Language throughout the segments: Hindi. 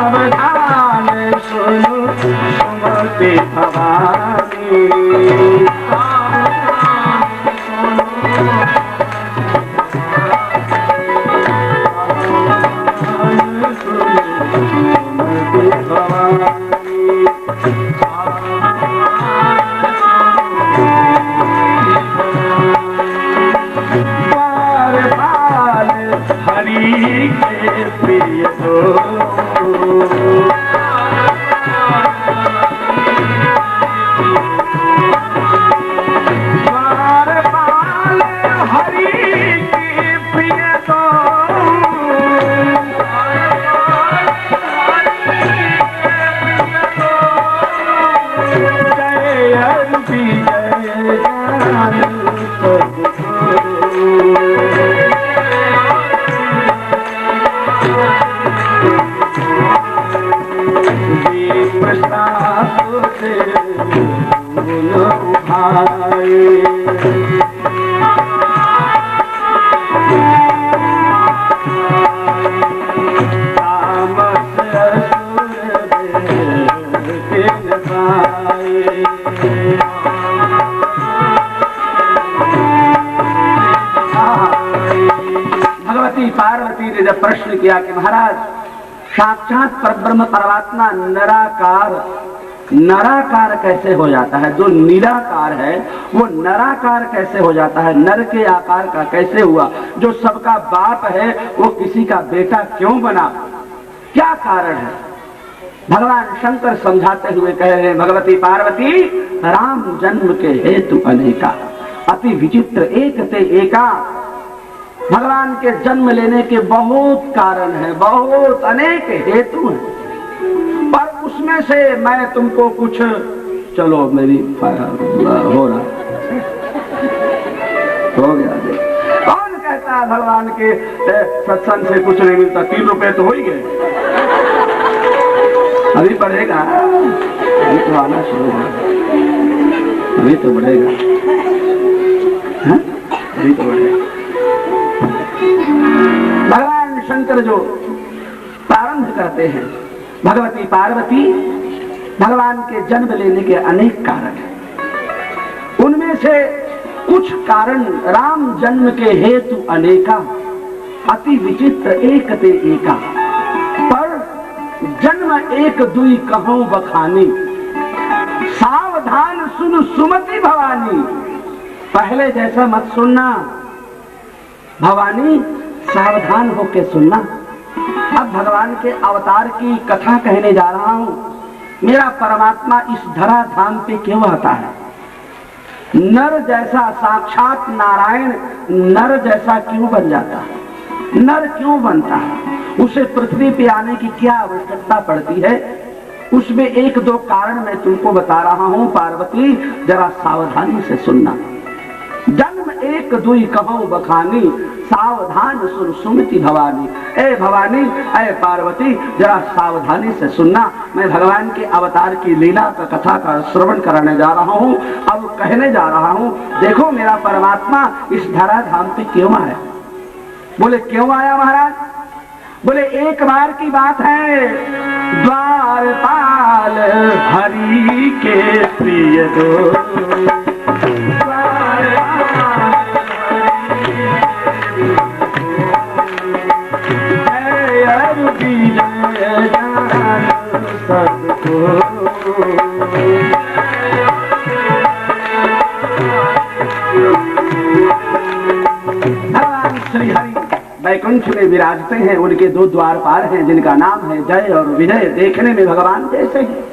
सावधान सुनो सुमति भवानी। पार्वती ने जब प्रश्न किया कि महाराज साक्षात परब्रह्म परमात्मा नराकार कैसे हो जाता है, जो निराकार है वो नराकार कैसे हो जाता है, नर के आकार का कैसे हुआ, जो सबका बाप है वो किसी का बेटा क्यों बना, क्या कारण है। भगवान शंकर समझाते हुए कह रहे हैं, भगवती पार्वती राम जन्म के हेतु अनेका, अति विचित्र एक ते एका। भगवान के जन्म लेने के बहुत कारण है, बहुत अनेक हेतु हैं, पर उसमें से मैं तुमको कुछ, चलो मेरी हो रहा हो गया। कौन कहता है भगवान के सत्संग से कुछ नहीं मिलता, 3 रुपए तो हो ही गए, अभी बढ़ेगा, अभी तो आना शुरू होगा, अभी तो बढ़ेगा, अभी तो बढ़ेगा। भगवान शंकर जो प्रारंभ करते हैं, भगवती पार्वती भगवान के जन्म लेने के अनेक कारण हैं, उनमें से कुछ कारण राम जन्म के हेतु अनेका, अति विचित्र एक ते एका, पर जन्म एक दुई कहूं बखानी, सावधान सुन सुमति भवानी। पहले जैसा मत सुनना भवानी, सावधान होके सुनना। अब भगवान के अवतार की कथा कहने जा रहा हूं। मेरा परमात्मा इस धरा धाम पे क्यों आता है, नर जैसा, साक्षात नारायण नर जैसा क्यों बन जाता है, नर क्यों बनता है, उसे पृथ्वी पे आने की क्या आवश्यकता पड़ती है, उसमें 1-2 कारण मैं तुमको बता रहा हूं। पार्वती जरा सावधानी से सुनना। जन्म एक दुई कहूं बखानी, सावधान सुन सुमति भवानी। ए भवानी, ए पार्वती, जरा सावधानी से सुनना। मैं भगवान के अवतार की लीला का कथा का श्रवण कराने जा रहा हूँ। अब कहने जा रहा हूँ, देखो मेरा परमात्मा इस धरा धाम पे क्यों आया। बोले क्यों आया महाराज? बोले एक बार की बात है, द्वारपाल हरि के प्रिय दो, श्री हरि वैकुंठ में विराजते हैं। उनके 2 द्वारपाल हैं जिनका नाम है जय और विजय। देखने में भगवान जैसे हैं,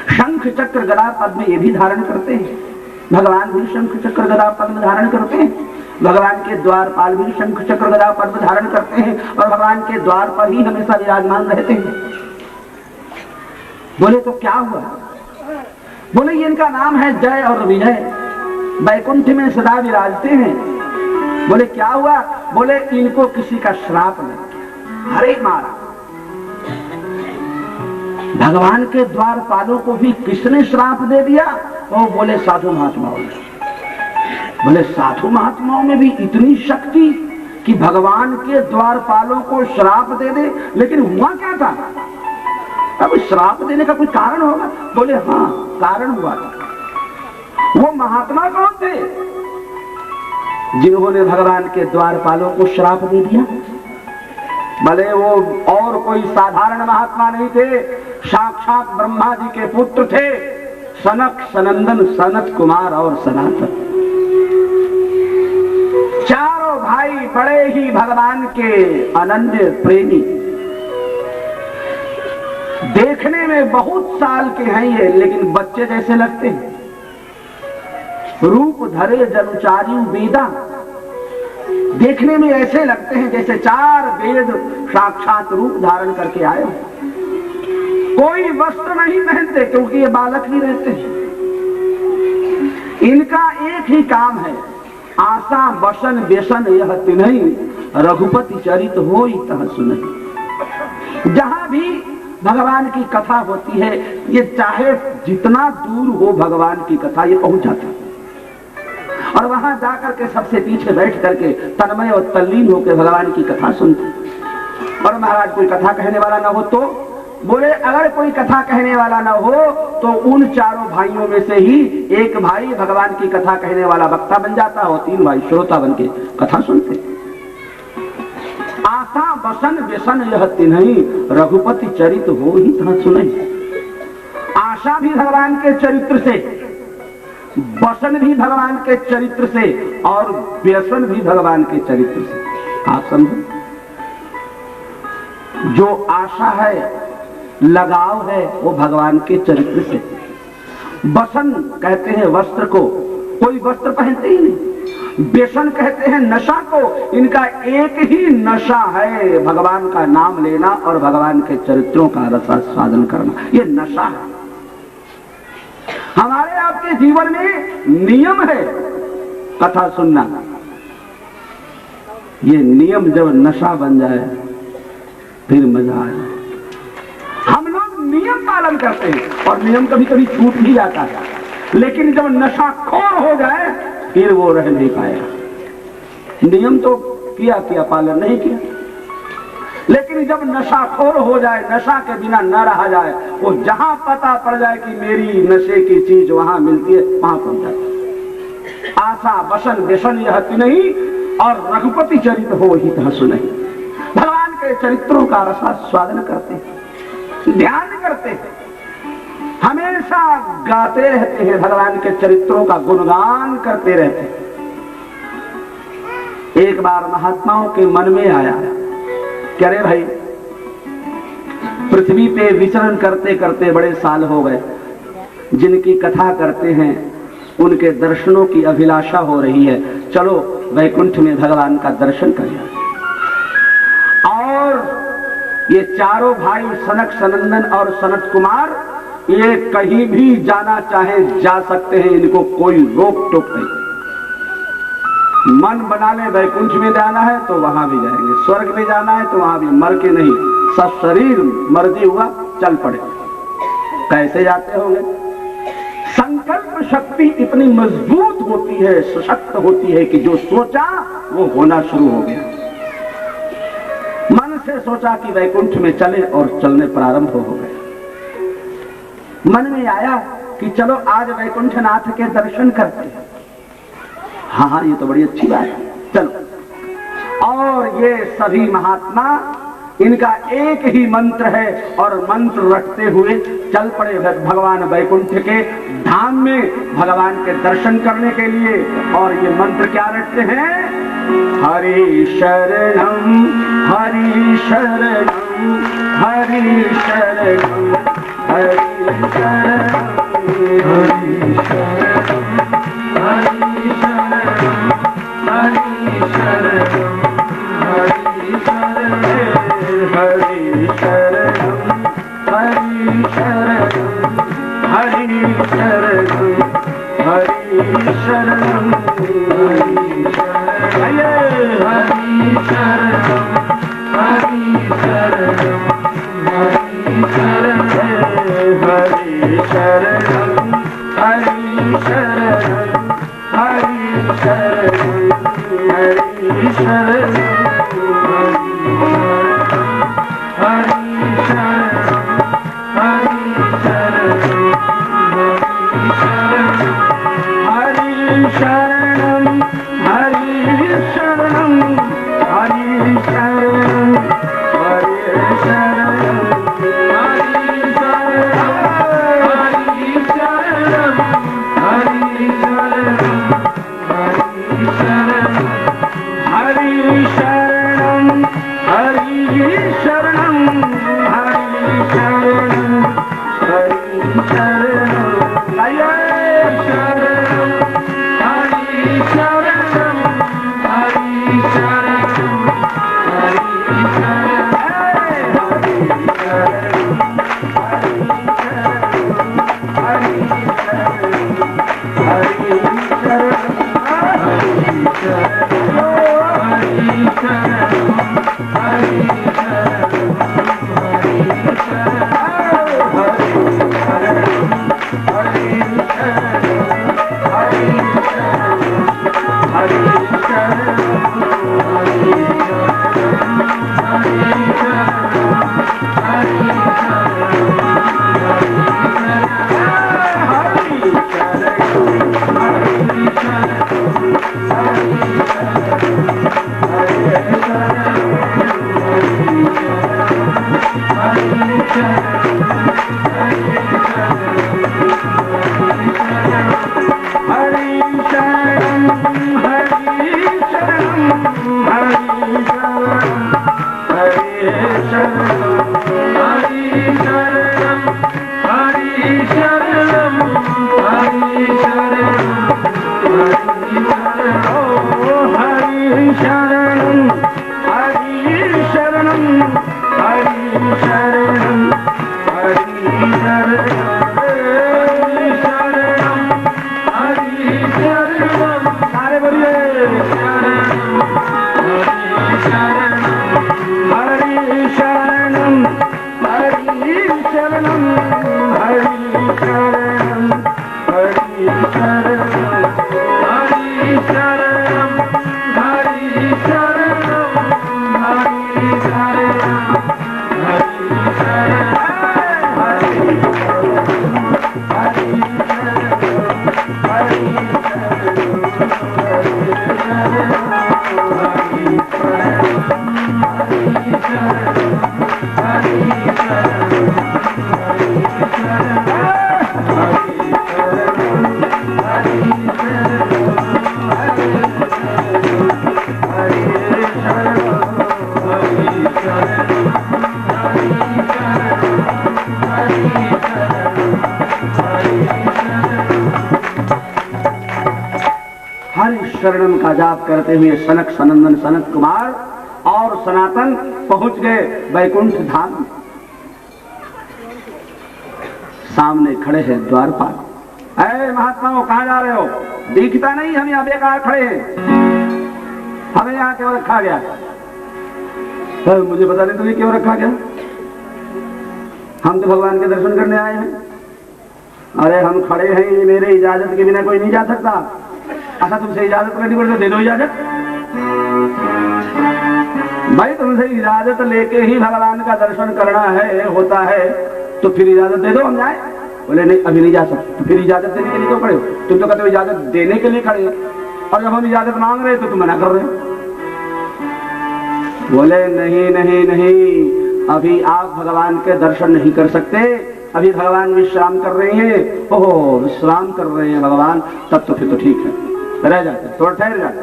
शंख चक्र गदा पद्म ये भी धारण करते हैं। भगवान भी शंख चक्र गदा पद्म धारण करते हैं। भगवान के द्वारपाल भी शंख चक्र गदा पद्म धारण करते हैं और भगवान के द्वार पर ही हमेशा विराजमान रहते हैं। बोले तो क्या हुआ? बोले इनका नाम है जय और विजय, वैकुंठ में सदा विराजते हैं। बोले क्या हुआ? बोले इनको किसी का श्राप नहीं। अरे मारा, भगवान के द्वारपालों को भी किसने श्राप दे दिया? वो बोले साधु महात्माओं ने। बोले साधु महात्माओं में भी इतनी शक्ति कि भगवान के द्वारपालों को श्राप दे दे, लेकिन हुआ क्या था? अब श्राप देने का कोई कारण होगा? बोले हाँ, कारण हुआ था। वो महात्मा कौन थे जिन्होंने भगवान के द्वारपालों को श्राप दे दिया? भले वो और कोई साधारण महात्मा नहीं थे, साक्षात ब्रह्मा जी के पुत्र थे, सनक, सनंदन, सनत कुमार और सनातन। चारों भाई बड़े ही भगवान के अनन्य प्रेमी। देखने में बहुत साल के हैं ये, लेकिन बच्चे जैसे लगते हैं। रूप धरे जनुचारी वेदा, देखने में ऐसे लगते हैं जैसे 4 वेद साक्षात रूप धारण करके आए। कोई वस्त्र नहीं पहनते क्योंकि ये बालक ही रहते हैं। इनका एक ही काम है, आशा बसन व्यसन यह तिन्हीं, रघुपति चरित होई तह सुनहि। जहां भी भगवान की कथा होती है, ये चाहे जितना दूर हो भगवान की कथा, ये पहुंच जाता है और वहां जाकर के सबसे पीछे बैठ करके तन्मय और तल्लीन होकर भगवान की कथा सुनते। और महाराज कोई कथा कहने वाला ना हो तो? बोले अगर कोई कथा कहने वाला ना हो तो उन चारों भाइयों में से ही एक भाई भगवान की कथा कहने वाला वक्ता बन जाता हो, 3 भाई श्रोता बन के कथा सुनते। आशा बसन व्यसन यह तिन्हीं, रघुपति चरित हो ही तह सुनहि। आशा भी भगवान के चरित्र से, वसन भी भगवान के चरित्र से और व्यसन भी भगवान के चरित्र से। आप समझो, जो आशा है, लगाव है, वो भगवान के चरित्र से। वसन कहते हैं वस्त्र को, कोई वस्त्र पहनते ही नहीं। व्यसन कहते हैं नशा को, इनका एक ही नशा है, भगवान का नाम लेना और भगवान के चरित्रों का रसास्वादन करना। ये नशा है। हमारे आपके जीवन में नियम है कथा सुनना। ये नियम जब नशा बन जाए फिर मजा आ जाए। हम लोग नियम पालन करते हैं और नियम कभी कभी छूट भी जाता है, लेकिन जब नशा खोर हो जाए फिर वो रह नहीं पाएगा। नियम तो किया पालन नहीं किया, लेकिन जब नशा खोर हो जाए, नशा के बिना न रहा जाए, वो जहां पता पड़ जाए कि मेरी नशे की चीज वहां मिलती है, वहां पहुंच जाए। आशा बसन व्यसन यह तिन्हीं, और रघुपति चरित हो ही तह सुनहि। भगवान के चरित्रों का रसास्वादन करते हैं, ध्यान करते हैं, हमेशा गाते रहते हैं, भगवान के चरित्रों का गुणगान करते रहते हैं। एक बार महात्माओं के मन में आया कि अरे भाई, पृथ्वी पे विचरण करते करते बड़े साल हो गए, जिनकी कथा करते हैं उनके दर्शनों की अभिलाषा हो रही है, चलो वैकुंठ में भगवान का दर्शन करें। और ये चारों भाई सनक, सनंदन और सनत कुमार, ये कहीं भी जाना चाहे जा सकते हैं, इनको कोई रोक टोक नहीं। मन बना ले वैकुंठ में जाना है तो वहां भी जाएंगे, स्वर्ग में जाना है तो वहां भी, मर के नहीं, सब शरीर मर्जी हुआ चल पड़े। कैसे जाते होंगे? संकल्प शक्ति इतनी मजबूत होती है, सशक्त होती है कि जो सोचा वो होना शुरू हो गया। मन से सोचा कि वैकुंठ में चले और चलने प्रारंभ हो गए। मन में आया कि चलो आज वैकुंठनाथ के दर्शन करते हैं। हाँ, ये तो बड़ी अच्छी बात है, चलो। और ये सभी महात्मा, इनका एक ही मंत्र है और मंत्र रखते हुए चल पड़े भगवान वैकुंठ के धाम में भगवान के दर्शन करने के लिए। और ये मंत्र क्या रखते हैं? हरि शरणम हरि शरणम हरि शरणम हरि शरणम हरि शरणम हरि शरणम हरि शरणम हरि शरणम हरि शरणम हरि शरणम हरि शरणम हरि शरणम हरि शरणम हरि शरणम हरि शरणम हरि शरणम हरि शरणम हरि शरणम हरि शरणम शरणम का जाप करते हुए सनक सनंदन सनत कुमार और सनातन पहुंच गए वैकुंठ धाम में। सामने खड़े हैं द्वारपाल। अरे महात्माओं, कहां जा रहे हो? दिखता नहीं, हम यहाँ बेकार खड़े हैं, हमें यहाँ क्यों रखा गया? तो मुझे बता दें तुम्हें क्यों रखा गया? हम तो भगवान के दर्शन करने आए हैं। अरे हम खड़े हैं, मेरे इजाजत के बिना कोई नहीं जा सकता। अच्छा, तुमसे इजाजत करनी पड़े तो दे दो इजाजत। भाई तुमसे इजाजत लेके ही भगवान का दर्शन करना है, होता है, तो फिर इजाजत दे दो, हम जाए। बोले नहीं, अभी नहीं जा सकते। तो फिर इजाजत देने के लिए क्यों खड़े हो? तुम तो कहते हो इजाजत देने के लिए खड़े हो, और जब हम इजाजत मांग रहे तो तुम मना कर रहे हो। बोले नहीं नहीं नहीं, अभी आप भगवान के दर्शन नहीं कर सकते, अभी भगवान विश्राम कर रहे हैं। ओहो, विश्राम कर रहे हैं भगवान, तब तो फिर तो ठीक है, रह जाते, थोड़ा ठहर जाते।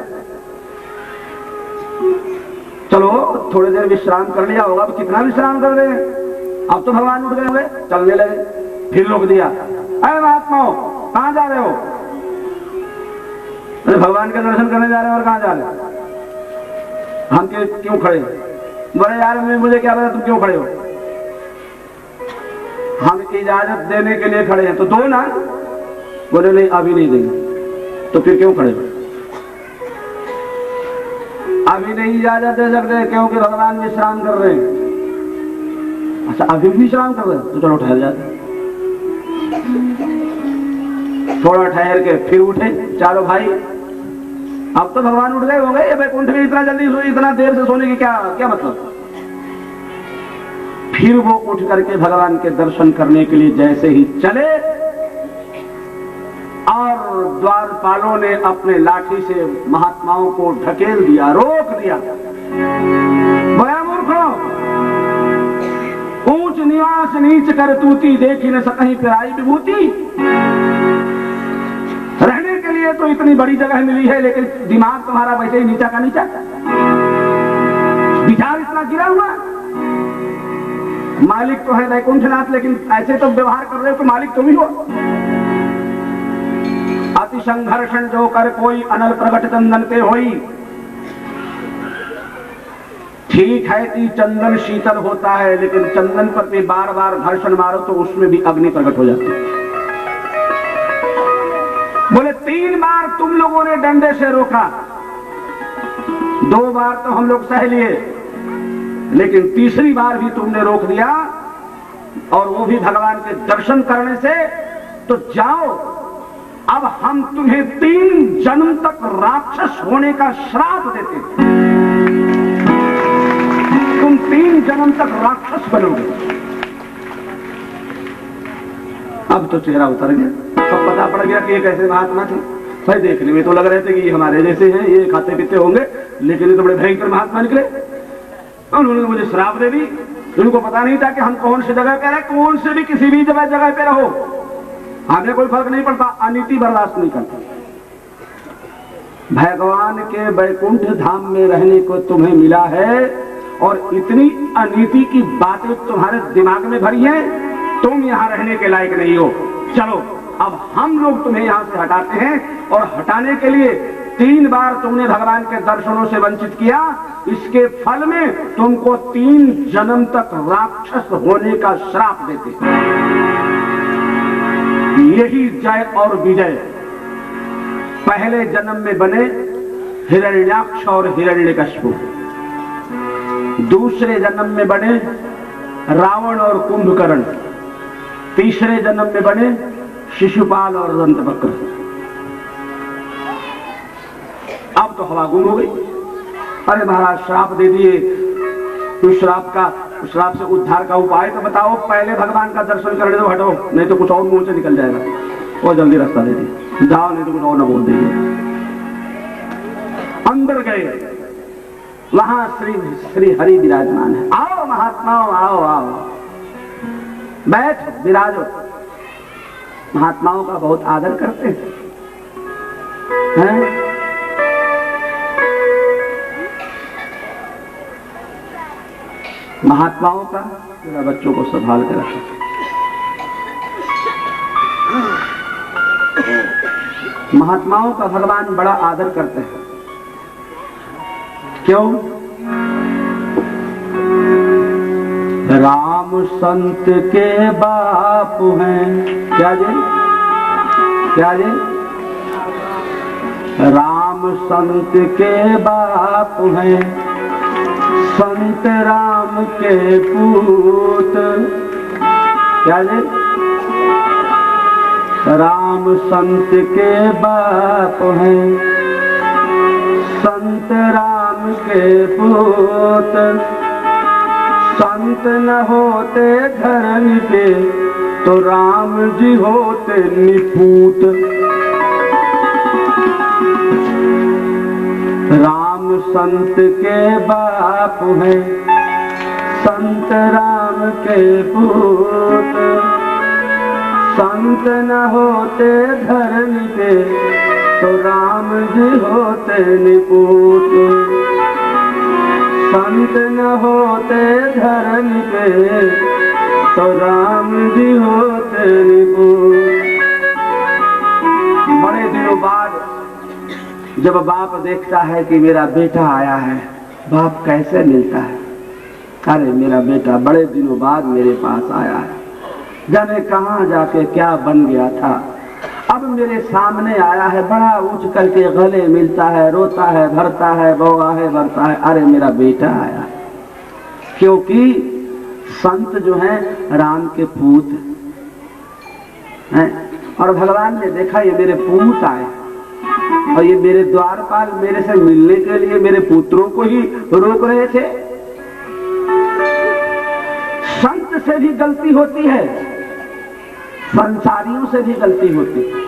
चलो थोड़ी देर विश्राम कर लिया होगा, अब कितना विश्राम कर रहे हैं? अब तो भगवान उठ गए होंगे, चलने लगे। फिर रोक दिया। अरे महात्माओं, कहां जा रहे हो? अरे भगवान के दर्शन करने जा रहे हो, और कहां जा रहे हो? हम क्यों खड़े? बोले यार मुझे क्या पता तुम क्यों खड़े हो? हम इजाजत देने के लिए खड़े हैं, तो दो ना। बोले नहीं, अभी नहीं देंगे। तो फिर क्यों खड़े हो? अभी नहीं इजाजत दे सकते क्योंकि भगवान विश्राम कर रहे हैं। अच्छा, अभी भी विश्राम कर रहे हैं, तो चलो ठहर जाते। थोड़ा ठहर के फिर उठे चारों भाई। अब तो भगवान उठ गए होंगे, वैकुंठ में इतना जल्दी सोए, इतना देर से सोने की क्या मतलब? फिर वो उठ करके भगवान के दर्शन करने के लिए जैसे ही चले, और द्वारपालों ने अपने लाठी से महात्माओं को ढकेल दिया, रोक दिया। बोया मूर्खों, ऊंच निवास नीच कर तूती, देखी न सकहीं पिराई विभूति। रहने के लिए तो इतनी बड़ी जगह मिली है, लेकिन दिमाग तुम्हारा वैसे ही नीचा का नीचा, विचार इतना गिरा हुआ। मालिक तो है वैकुंठनाथ, लेकिन ऐसे तो व्यवहार कर रहे हो तो मालिक तुम ही हो। अति संघर्षण जो कर कोई अनल प्रगट चंदन पे होई। ठीक है कि चंदन शीतल होता है, लेकिन चंदन पर भी बार बार घर्षण मारो तो उसमें भी अग्नि प्रकट हो जाती है। बोले 3 बार तुम लोगों ने डंडे से रोका, 2 बार तो हम लोग सह लिए, लेकिन तीसरी बार भी तुमने रोक दिया, और वो भी भगवान के दर्शन करने से। तो जाओ, अब हम तुम्हें 3 जन्म तक राक्षस होने का श्राप देते हैं। तुम 3 जन्म तक राक्षस बनोगे। अब तो चेहरा उतर गया, अब पता पड़ गया कि ये कैसे महात्मा थे। भाई देखने में तो लग रहे थे कि ये हमारे जैसे हैं, ये खाते पीते होंगे, लेकिन ये तो बड़े भयंकर महात्मा निकले। उन्होंने मुझे श्राप दे दी। उनको पता नहीं था कि हम कौन सी जगह पे रहे, कौन से भी किसी भी जगह पे रहो, हमें कोई फर्क नहीं पड़ता, अनीति बर्दाश्त नहीं करता। भगवान के वैकुंठ धाम में रहने को तुम्हें मिला है, और इतनी अनीति की बातें तुम्हारे दिमाग में भरी हैं, तुम यहाँ रहने के लायक नहीं हो। चलो अब हम लोग तुम्हें यहाँ से हटाते हैं, और हटाने के लिए 3 बार तुमने भगवान के दर्शनों से वंचित किया, इसके फल में तुमको 3 जन्म तक राक्षस होने का श्राप देते। यही जय और विजय। पहले जन्म में बने हिरण्याक्ष और हिरण्यकश्यप, दूसरे जन्म में बने रावण और कुंभकर्ण, तीसरे जन्म में बने शिशुपाल और दंतवक्र। अब तो हवा गुम हो गई। अरे महाराज श्राप दे दिए, तो श्राप से उद्धार का उपाय तो बताओ। पहले भगवान का दर्शन करने दो, हटो, नहीं तो कुछ और मुंह से निकल जाएगा। और जल्दी रास्ता दे दी, जाओ, नहीं तो कुछ और न बोल देंगे। अंदर गए, वहां श्री हरि विराजमान है। आओ महात्माओं, आओ आओ, बैठ विराजो। महात्माओं का बहुत आदर करते हैं। महात्माओं का मेरा बच्चों को संभाल कर रखा। महात्माओं का भगवान बड़ा आदर करते हैं। क्यों? राम संत के बाप हैं। क्या जी? क्या जी? राम संत के बाप हैं, संत राम के पूत। क्या जी? राम संत के बाप हैं, संत राम के पूत। संत न होते धरनी पे तो राम जी होते निपूत। राम संत के बाप हैं, संत राम के पूत। संत न होते धरनी पे तो राम जी होते निपूत। संत न होते धरनी पे तो राम जी होते निपूत। बड़े दिनों बाद जब बाप देखता है कि मेरा बेटा आया है, बाप कैसे मिलता है? अरे मेरा बेटा बड़े दिनों बाद मेरे पास आया है, जाने कहाँ जाके क्या बन गया था, अब मेरे सामने आया है, बड़ा ऊंच करके गले मिलता है, रोता है, भरता है, बौआ है, भरता है। अरे मेरा बेटा आया। क्योंकि संत जो है राम के पूत हैं, और भगवान ने देखा ये मेरे पूत आए, और ये मेरे द्वारपाल मेरे से मिलने के लिए मेरे पुत्रों को ही रोक रहे थे। संत से भी गलती होती है, संसारियों से भी गलती होती है।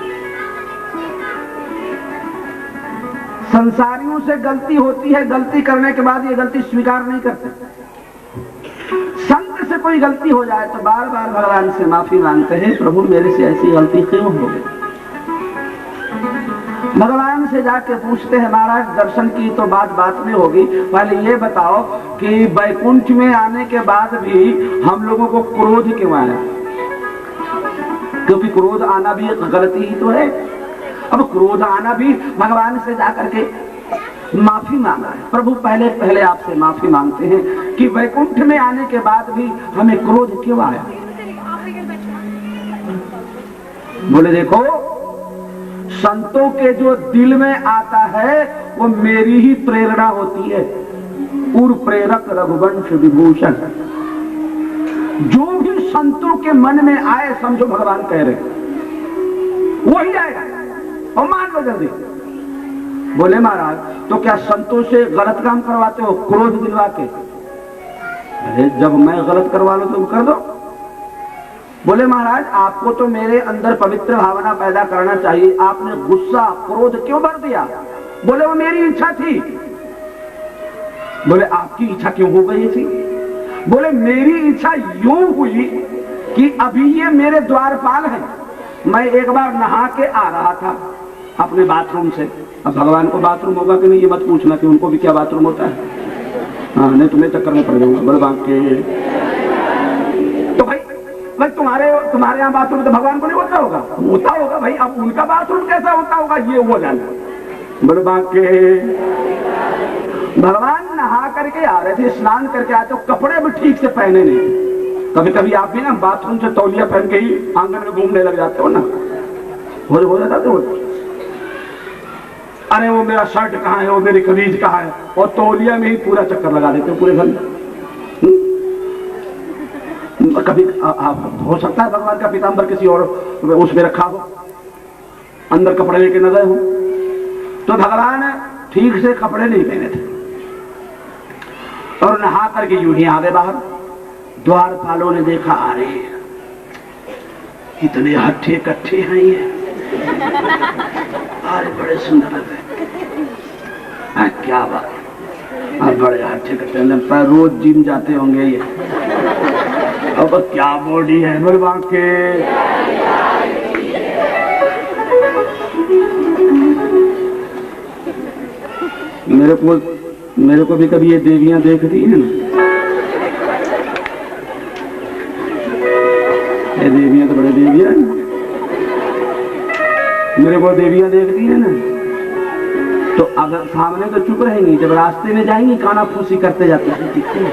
संसारियों से गलती होती है, गलती करने के बाद ये गलती स्वीकार नहीं करते। संत से कोई गलती हो जाए तो बार बार भगवान से माफी मांगते हैं, प्रभु मेरे से ऐसी गलती क्यों हो गई। भगवान से जाके पूछते हैं, महाराज दर्शन की तो बात में होगी, पहले ये बताओ कि वैकुंठ में आने के बाद भी हम लोगों को क्रोध क्यों आया? क्योंकि क्रोध आना भी एक गलती ही तो है। अब क्रोध आना भी भगवान से जाकर के माफी मांगा है। प्रभु पहले आपसे माफी मांगते हैं कि वैकुंठ में आने के बाद भी हमें क्रोध क्यों आया? बोले देखो, संतों के जो दिल में आता है वो मेरी ही प्रेरणा होती है। पूर्व प्रेरक रघुवंश विभूषण, जो भी संतों के मन में आए समझो भगवान कह रहे वही आएगा, और मान लो जल्दी। बोले महाराज तो क्या संतों से गलत काम करवाते हो क्रोध दिलवा के? अरे जब मैं गलत करवा लो तुम कर दो। बोले महाराज आपको तो मेरे अंदर पवित्र भावना पैदा करना चाहिए, आपने गुस्सा क्रोध क्यों भर दिया? बोले वो मेरी इच्छा थी। बोले आपकी इच्छा क्यों हो गई थी? बोले मेरी इच्छा यूं हुई कि अभी ये मेरे द्वारपाल हैं, मैं एक बार नहा के आ रहा था अपने बाथरूम से। अब भगवान को बाथरूम होगा कि नहीं ये मत पूछना कि उनको भी क्या बाथरूम होता है। हाँ नहीं तुम्हें चक्कर में पड़ जाऊंगा। बोले बाप के तो भाई तुम्हारे यहाँ बाथरूम तो भगवान को नहीं होता होगा भाई। अब उनका बाथरूम कैसा होता होगा ये वो जाने। बोले बाप के भगवान नहा करके आ रहे थे, स्नान करके आते, तो कपड़े भी ठीक से पहने नहीं। कभी कभी आप भी ना बाथरूम से तौलिया पहन के ही आंगन में घूमने लग जाते हो ना, हो जाता तो। अरे वो मेरा शर्ट कहाँ है, वो मेरी कमीज कहाँ है, और तौलिया में ही पूरा चक्कर लगा देते हो पूरे घर में। कभी हो सकता है भगवान का पीताम्बर किसी और उसमें रखा हो, अंदर कपड़े लेके न गए हो, तो भगवान ठीक से कपड़े नहीं पहने थे और नहा करके यूं ही आ गए बाहर। द्वारपालों ने देखा, अरे इतने हट्ठे कट्ठे हैं ये, अरे बड़े सुंदर लग रहे, क्या बात, अब बड़े हट्ठे कट्ठे पर रोज जिम जाते होंगे ये, अब क्या बॉडी है भगवान के। मेरे को भी कभी ये देवियां देखती है ना, ये देवियां तो बड़े देवियां है, मेरे को देवियां देखती है ना, तो अगर सामने तो चुप रहेंगी, जब रास्ते में जाएंगी काना फूसी करते जाते हैं, दिखते हैं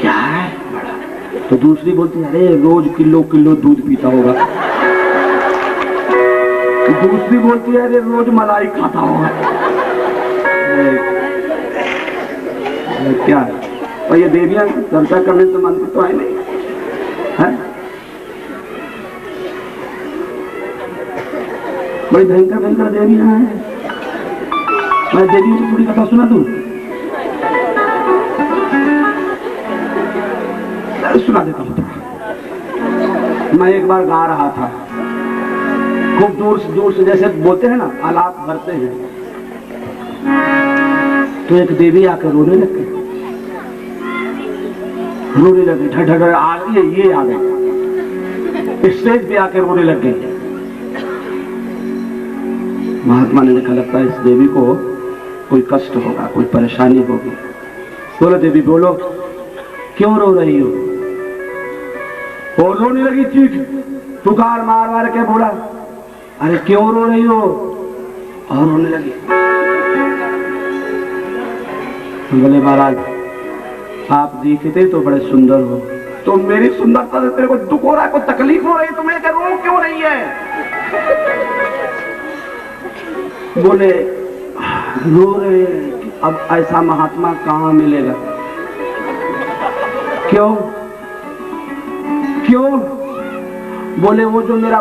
क्या है बड़ा। तो दूसरी बोलती है अरे रोज किलो दूध पीता होगा। दूसरी बोलती है अरे रोज मलाई खाता होगा। क्या है? और ये देवियां चर्चा करने से मन तो है नहीं है? बड़ी भयंकर देवियां हैं। मैं देवियों की थोड़ी कथा सुना दूं? सुना देता हूं। मैं एक बार गा रहा था, खूब दूर से जैसे बोलते हैं ना आलाप भरते हैं, तो एक देवी आकर रोने लगी, ढ ये आ गए, स्टेज पे आकर रोने लग गई। महात्मा ने देखा लगता है इस देवी को कोई कष्ट होगा, कोई परेशानी होगी। बोलो देवी बोलो, क्यों रो रही हो? और रोने लगी, चीख पुकार मार के बोला अरे क्यों रो रही हो? और रोने लगी। बोले महाराज आप दिखते तो बड़े सुंदर हो, तो मेरी सुंदरता से तेरे को दुख हो रहा है, कोई तकलीफ हो रही है, तुम्हें रो क्यों रही है? बोले रो रहे, अब ऐसा महात्मा कहाँ मिलेगा? क्यों? बोले वो जो मेरा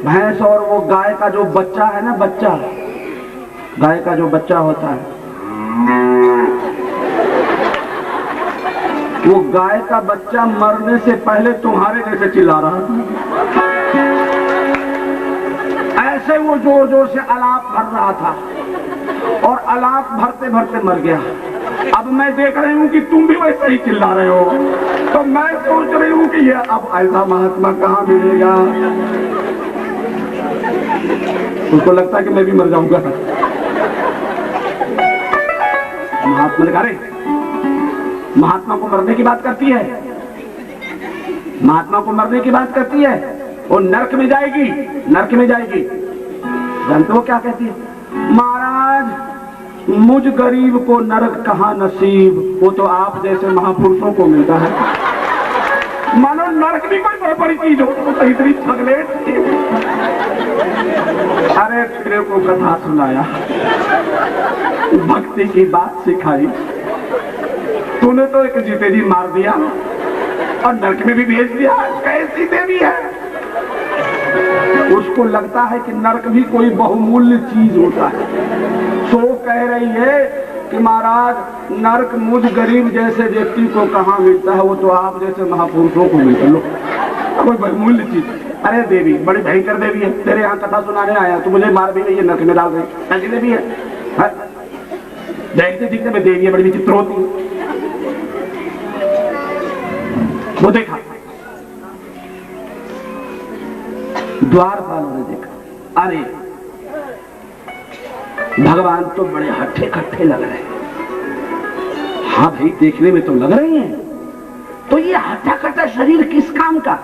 भैंस और वो गाय का जो बच्चा है ना, गाय का जो बच्चा होता है, वो गाय का बच्चा मरने से पहले तुम्हारे जैसे चिल्ला रहा था, ऐसे वो जोर से आलाप भर रहा था और आलाप भरते मर गया। अब मैं देख रही हूँ कि तुम भी वैसे ही चिल्ला रहे हो, तो मैं सोच रही हूँ कि ये अब ऐसा महात्मा कहाँ मिलेगा। उसको लगता है कि मैं भी मर जाऊंगा। महात्मा ने कहा, अरे महात्मा को मरने की बात करती है, महात्मा को मरने की बात करती है, वो नरक में जाएगी, नरक में जाएगी। जानते हो क्या कहती है? महाराज मुझ गरीब को नरक कहाँ नसीब, वो तो आप जैसे महापुरुषों को मिलता है। मानो नरक भी कोई बहुत बड़ी चीज हो, तो इतनी पगले। अरे तेरे को कथा सुनाया, भक्ति की बात सिखाई, तूने तो एक जितेजी मार दिया और नरक में भी भेज दिया। कैसी देवी है? उसको लगता है कि नरक भी कोई बहुमूल्य चीज होता है। सो कह रही है कि महाराज नरक मुझ गरीब जैसे व्यक्ति को कहाँ मिलता है, वो तो आप जैसे महापुरुषों को मिलता लो, कोई बहुमूल्य चीज। अरे देवी बड़ी भयंकर देवी है, तेरे यहाँ कथा सुनाने आया, तू मुझे मार भी नहीं है, नरक में डाल रही, ऐसी देवी है? देखते दिखते में देवी है, बड़ी विचित्र होती है। वो देखा, द्वारपालों ने देखा, अरे भगवान तो बड़े हट्ठे कट्ठे लग रहे हैं। हाँ भाई देखने में तो लग रहे हैं, तो ये हट्ठा कट्टा शरीर किस काम का?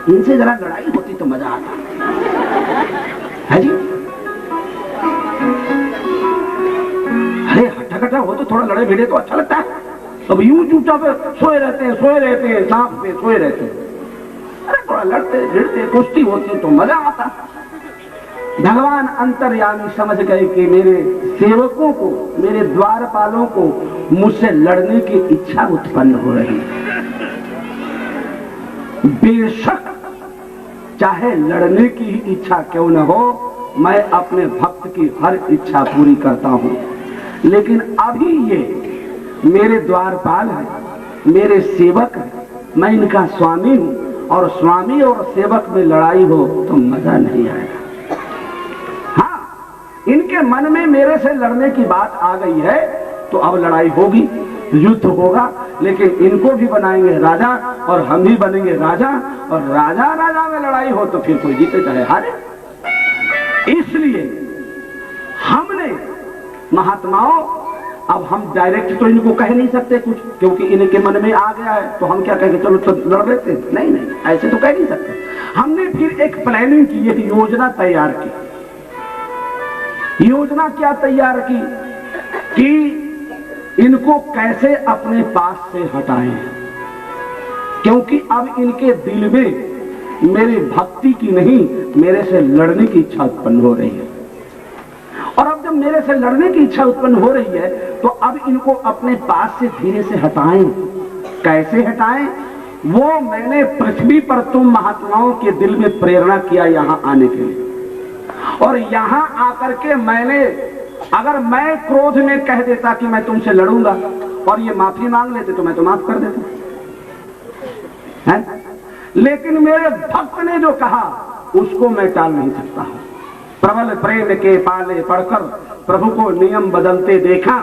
इनसे जरा लड़ाई होती तो मजा आता है जी। अरे हट्ठा कट्टा हो तो थोड़ा लड़े भिड़े तो अच्छा लगता है। अब यूं चूचा पे सोए रहते हैं, सोए रहते हैं, सांप पे सोए रहते हैं। अरे थोड़ा लड़ते भिड़ते कुश्ती होती तो मजा आता। भगवान अंतर्यामी समझ गए कि मेरे सेवकों को, मेरे द्वारपालों को मुझसे लड़ने की इच्छा उत्पन्न हो रही है। बेशक चाहे लड़ने की इच्छा क्यों न हो, मैं अपने भक्त की हर इच्छा पूरी करता हूं, लेकिन अभी ये मेरे द्वारपाल हैं, मेरे सेवक हैं, मैं इनका स्वामी हूं, और स्वामी और सेवक में लड़ाई हो तो मजा नहीं आएगा। इनके मन में मेरे से लड़ने की बात आ गई है तो अब लड़ाई होगी, युद्ध होगा, लेकिन इनको भी बनाएंगे राजा और हम भी बनेंगे राजा, और राजा राजा में लड़ाई हो तो फिर कोई जीते चाहे हारे। इसलिए हमने महात्माओं, अब हम डायरेक्ट तो इनको कह नहीं सकते कुछ, क्योंकि इनके मन में आ गया है तो हम क्या कहेंगे, चलो तो लड़ लेते? नहीं नहीं, ऐसे तो कह नहीं सकते। हमने फिर एक प्लानिंग की, एक योजना तैयार की। योजना क्या तैयार की कि इनको कैसे अपने पास से हटाएं, क्योंकि अब इनके दिल में मेरी भक्ति की नहीं, मेरे से लड़ने की इच्छा उत्पन्न हो रही है। और अब जब मेरे से लड़ने की इच्छा उत्पन्न हो रही है तो अब इनको अपने पास से धीरे से हटाएं। कैसे हटाएं? वो मैंने पृथ्वी पर तुम महात्माओं के दिल में प्रेरणा किया यहां आने के लिए, और यहां आकर के मैंने, अगर मैं क्रोध में कह देता कि मैं तुमसे लड़ूंगा और ये माफी मांग लेते तो मैं तो माफ कर देता है, लेकिन मेरे भक्त ने जो कहा उसको मैं टाल नहीं सकता हूं। प्रबल प्रेम के पाले पड़कर प्रभु को नियम बदलते देखा,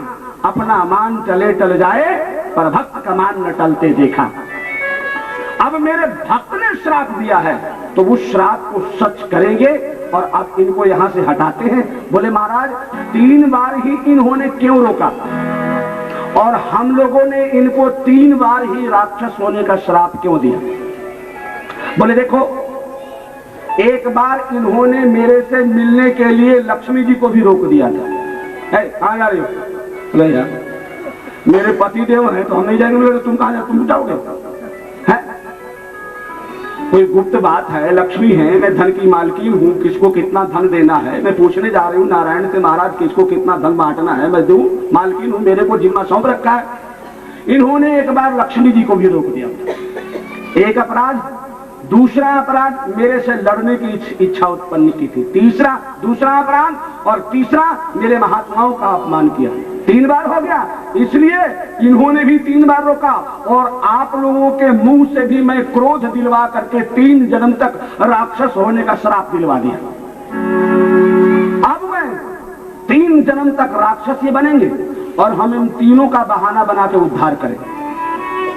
अपना मान चले टल जाए पर भक्त का मान न टलते देखा। अब मेरे भक्त ने श्राप दिया है तो उस श्राप को सच करेंगे, और अब इनको यहां से हटाते हैं। बोले महाराज 3 बार ही इन्होंने क्यों रोका, और हम लोगों ने इनको 3 बार ही राक्षस होने का श्राप क्यों दिया? बोले देखो, एक बार इन्होंने मेरे से मिलने के लिए लक्ष्मी जी को भी रोक दिया था। कहाँ जा रही हो? बोले यार मेरे पति देव है तो हम नहीं जाएंगे। तुम कहाँ जा, तुम जाओगे? कोई गुप्त बात है, लक्ष्मी है, मैं धन की मालकिन हूँ, किसको कितना धन देना है मैं पूछने जा रही हूँ नारायण से, महाराज किसको कितना धन बांटना है मैं दूं, मालकिन हूँ, मेरे को जिम्मा सौंप रखा है। इन्होंने एक बार लक्ष्मी जी को भी रोक दिया, एक अपराध। दूसरा अपराध, मेरे से लड़ने की इच्छा उत्पन्न की थी। दूसरा अपराध, और तीसरा मेरे महात्माओं का अपमान किया। 3 बार हो गया, इसलिए इन्होंने भी 3 बार रोका, और आप लोगों के मुंह से भी मैं क्रोध दिलवा करके 3 जन्म तक राक्षस होने का श्राप दिलवा दिया। अब मैं 3 जन्म तक राक्षस ही बनेंगे और हम इन तीनों का बहाना बना के उद्धार करें।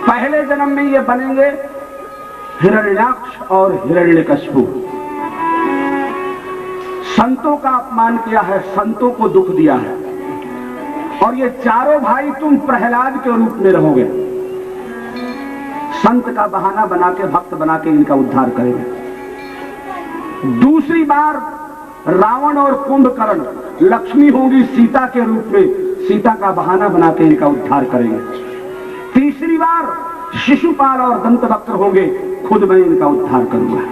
पहले जन्म में ये बनेंगे हिरण्याक्ष और हिरण्यकशिपु, संतों का अपमान किया है, संतों को दुख दिया है, और ये चारों भाई तुम प्रहलाद के रूप में रहोगे। संत का बहाना बना के, भक्त बना के इनका उद्धार करेंगे। दूसरी बार रावण और कुंभकर्ण लक्ष्मी होंगी सीता के रूप में, सीता का बहाना बना के इनका उद्धार करेंगे। तीसरी बार शिशुपाल और दंतवक्र होंगे, खुद मैं इनका उद्धार करूंगा।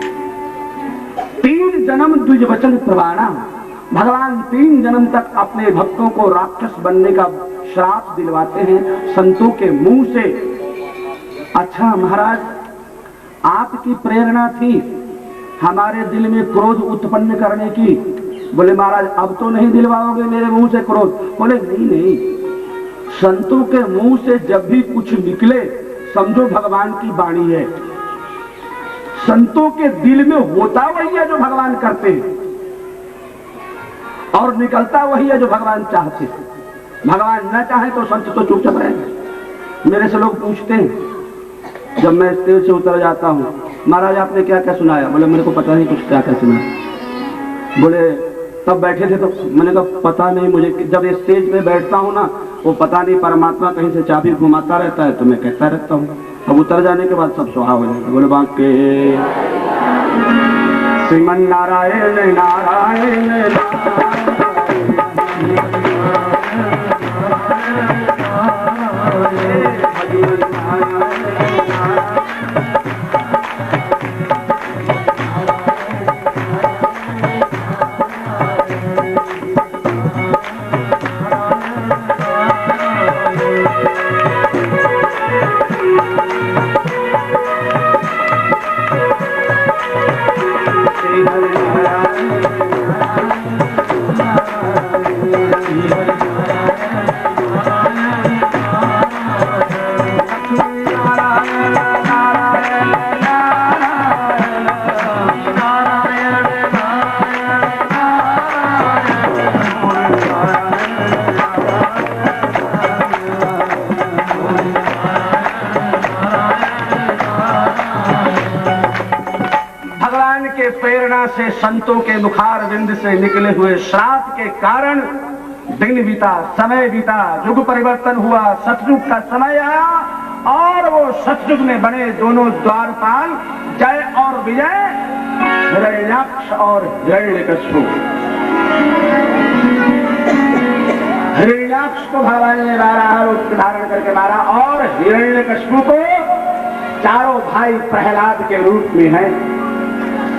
3 जन्म द्विजवचन प्रवाणा, भगवान 3 जन्म तक अपने भक्तों को राक्षस बनने का श्राप दिलवाते हैं संतों के मुंह से। अच्छा महाराज, आपकी प्रेरणा थी हमारे दिल में क्रोध उत्पन्न करने की। बोले महाराज अब तो नहीं दिलवाओगे मेरे मुंह से क्रोध? बोले नहीं नहीं, संतों के मुंह से जब भी कुछ निकले समझो भगवान की वाणी है। संतों के दिल में होता वही है जो भगवान करते हैं, और निकलता वही है जो भगवान चाहते हैं। भगवान न चाहे तो संत तो चुपचाप रहेंगे। मेरे से लोग पूछते हैं जब मैं स्टेज से उतर जाता हूँ, महाराज आपने क्या क्या सुनाया? बोले मेरे को पता नहीं कुछ क्या क्या सुना। बोले तब बैठे थे तो मैंने कहा पता नहीं मुझे। जब स्टेज पे बैठता हूँ ना, वो पता नहीं परमात्मा कहीं से चाबी घुमाता रहता है तो मैं कहता रहता हूँ। अब उतर जाने के बाद सब सुहा हो जाएगा। बोले बाके श्रीमन नारायण नारायण प्रेरणा से संतों के मुखार बिंद से निकले हुए श्राप के कारण दिन बीता, समय बीता, युग परिवर्तन हुआ, सतयुग का समय आया और वो सतयुग में बने दोनों द्वारपाल जय और विजय, हिरण्याक्ष और हिरण्यकश्यप। हिरण्याक्ष को भगवान ने मारा, रूप धारण करके मारा, और हिरण्यकश्यप को चारों भाई प्रहलाद के रूप में है।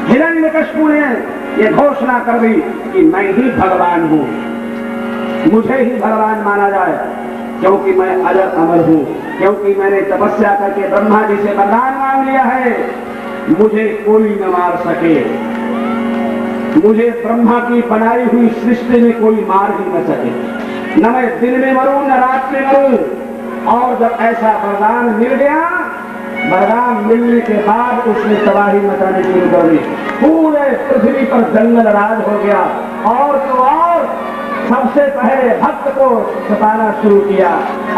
हिरण्यकश्यप ने ये घोषणा कर दी कि मैं ही भगवान हूँ, मुझे ही भगवान माना जाए, क्योंकि मैं अजर अमर हूँ, क्योंकि मैंने तपस्या करके ब्रह्मा जी से वरदान मांग लिया है, मुझे कोई न मार सके, मुझे ब्रह्मा की बनाई हुई सृष्टि में कोई मार ही न सके, न मैं दिन में मरूं न रात में मरूं। और जब ऐसा वरदान मिल गया, वरदान मिलने के बाद उसने तबाही मचाने शुरू कर दी, पूरे पृथ्वी पर जंगल राज हो गया, और तो और सबसे पहले भक्त को सताना शुरू किया।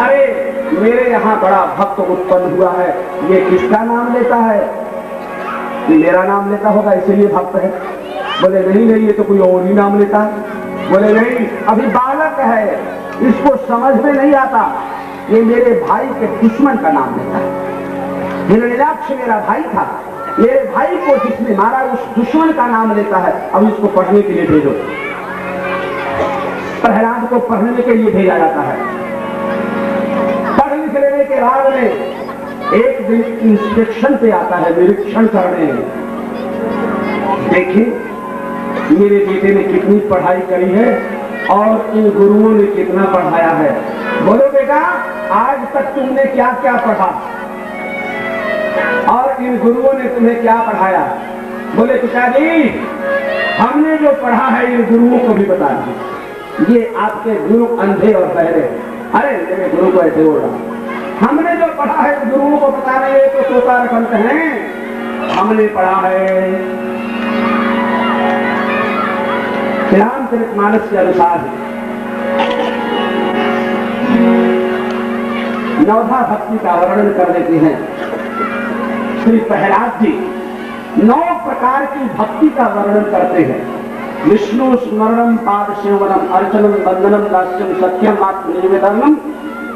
अरे मेरे यहाँ बड़ा भक्त उत्पन्न हुआ है, ये किसका नाम लेता है? मेरा नाम लेता होगा इसलिए भक्त है। बोले नहीं नहीं, ये तो कोई और ही नाम लेता है। बोले नहीं, अभी बालक है, इसको समझ में नहीं आता, ये मेरे भाई के दुश्मन का नाम लेता है। हिरण्याक्ष मेरा भाई था, मेरे भाई को जिसने मारा उस दुश्मन का नाम लेता है, अब इसको पढ़ने के लिए भेजो। प्रहलाद को पढ़ने के लिए भेजा जाता है। पढ़ लिख लेने के बाद में एक दिन इंस्पेक्शन पे आता है, निरीक्षण करने। देखिए मेरे बेटे ने कितनी पढ़ाई करी है और इन गुरुओं ने कितना पढ़ाया है। बोलो बेटा आज तक तुमने क्या क्या पढ़ा और इन गुरुओं ने तुम्हें क्या पढ़ाया? बोले पिताजी हमने जो पढ़ा है इन गुरुओं को भी बता दी। ये आपके गुरु अंधे और बहरे। अरे मेरे गुरु को ऐसे बोल रहा, हमने जो पढ़ा है गुरुओं को बता रहे तो तोता रखंत हैं, हमने पढ़ा है रामचरितमानस के अनुसार नवधा भक्ति का वर्णन कर देते हैं श्री प्रहलाद जी। 9 प्रकार की भक्ति का वर्णन करते हैं। विष्णु स्मरणम पाद सेवनम अर्चनम बंदनम दास्यम सत्यम आत्मनिवेदनम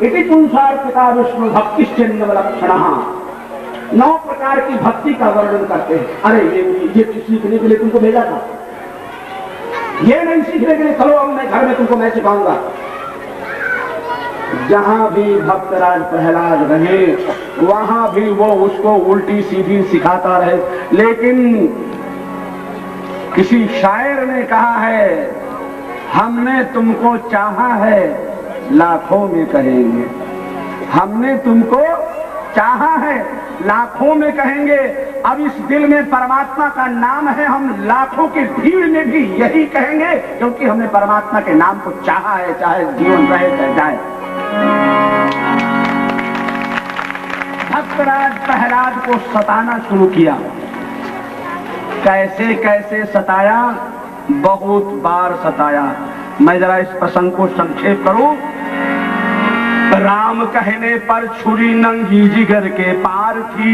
इति पुंसार पिता विष्णु भक्ति लक्षण। 9 प्रकार की भक्ति का वर्णन करते हैं। अरे ये सीखने के लिए तुमको भेजा था, ये नहीं सीखने के लिए चलो अब मैं घर में तुमको मैं सिखाऊंगा। जहां भी भक्तराज प्रहलाद रहे वहां भी वो उसको उल्टी सीधी सिखाता रहे। लेकिन किसी शायर ने कहा है, हमने तुमको चाहा है लाखों में कहेंगे, हमने तुमको चाहा है लाखों में कहेंगे। अब इस दिल में परमात्मा का नाम है, हम लाखों की भीड़ में भी यही कहेंगे, क्योंकि हमने परमात्मा के नाम को चाहा है, चाहे जीवन रहे चाहे जाए। भक्तराज प्रहलाद को सताना शुरू किया। कैसे कैसे सताया, बहुत बार सताया। मैं जरा इस प्रसंग को संक्षेप करूं। राम कहने पर छुरी नंगी जिगर के पार थी,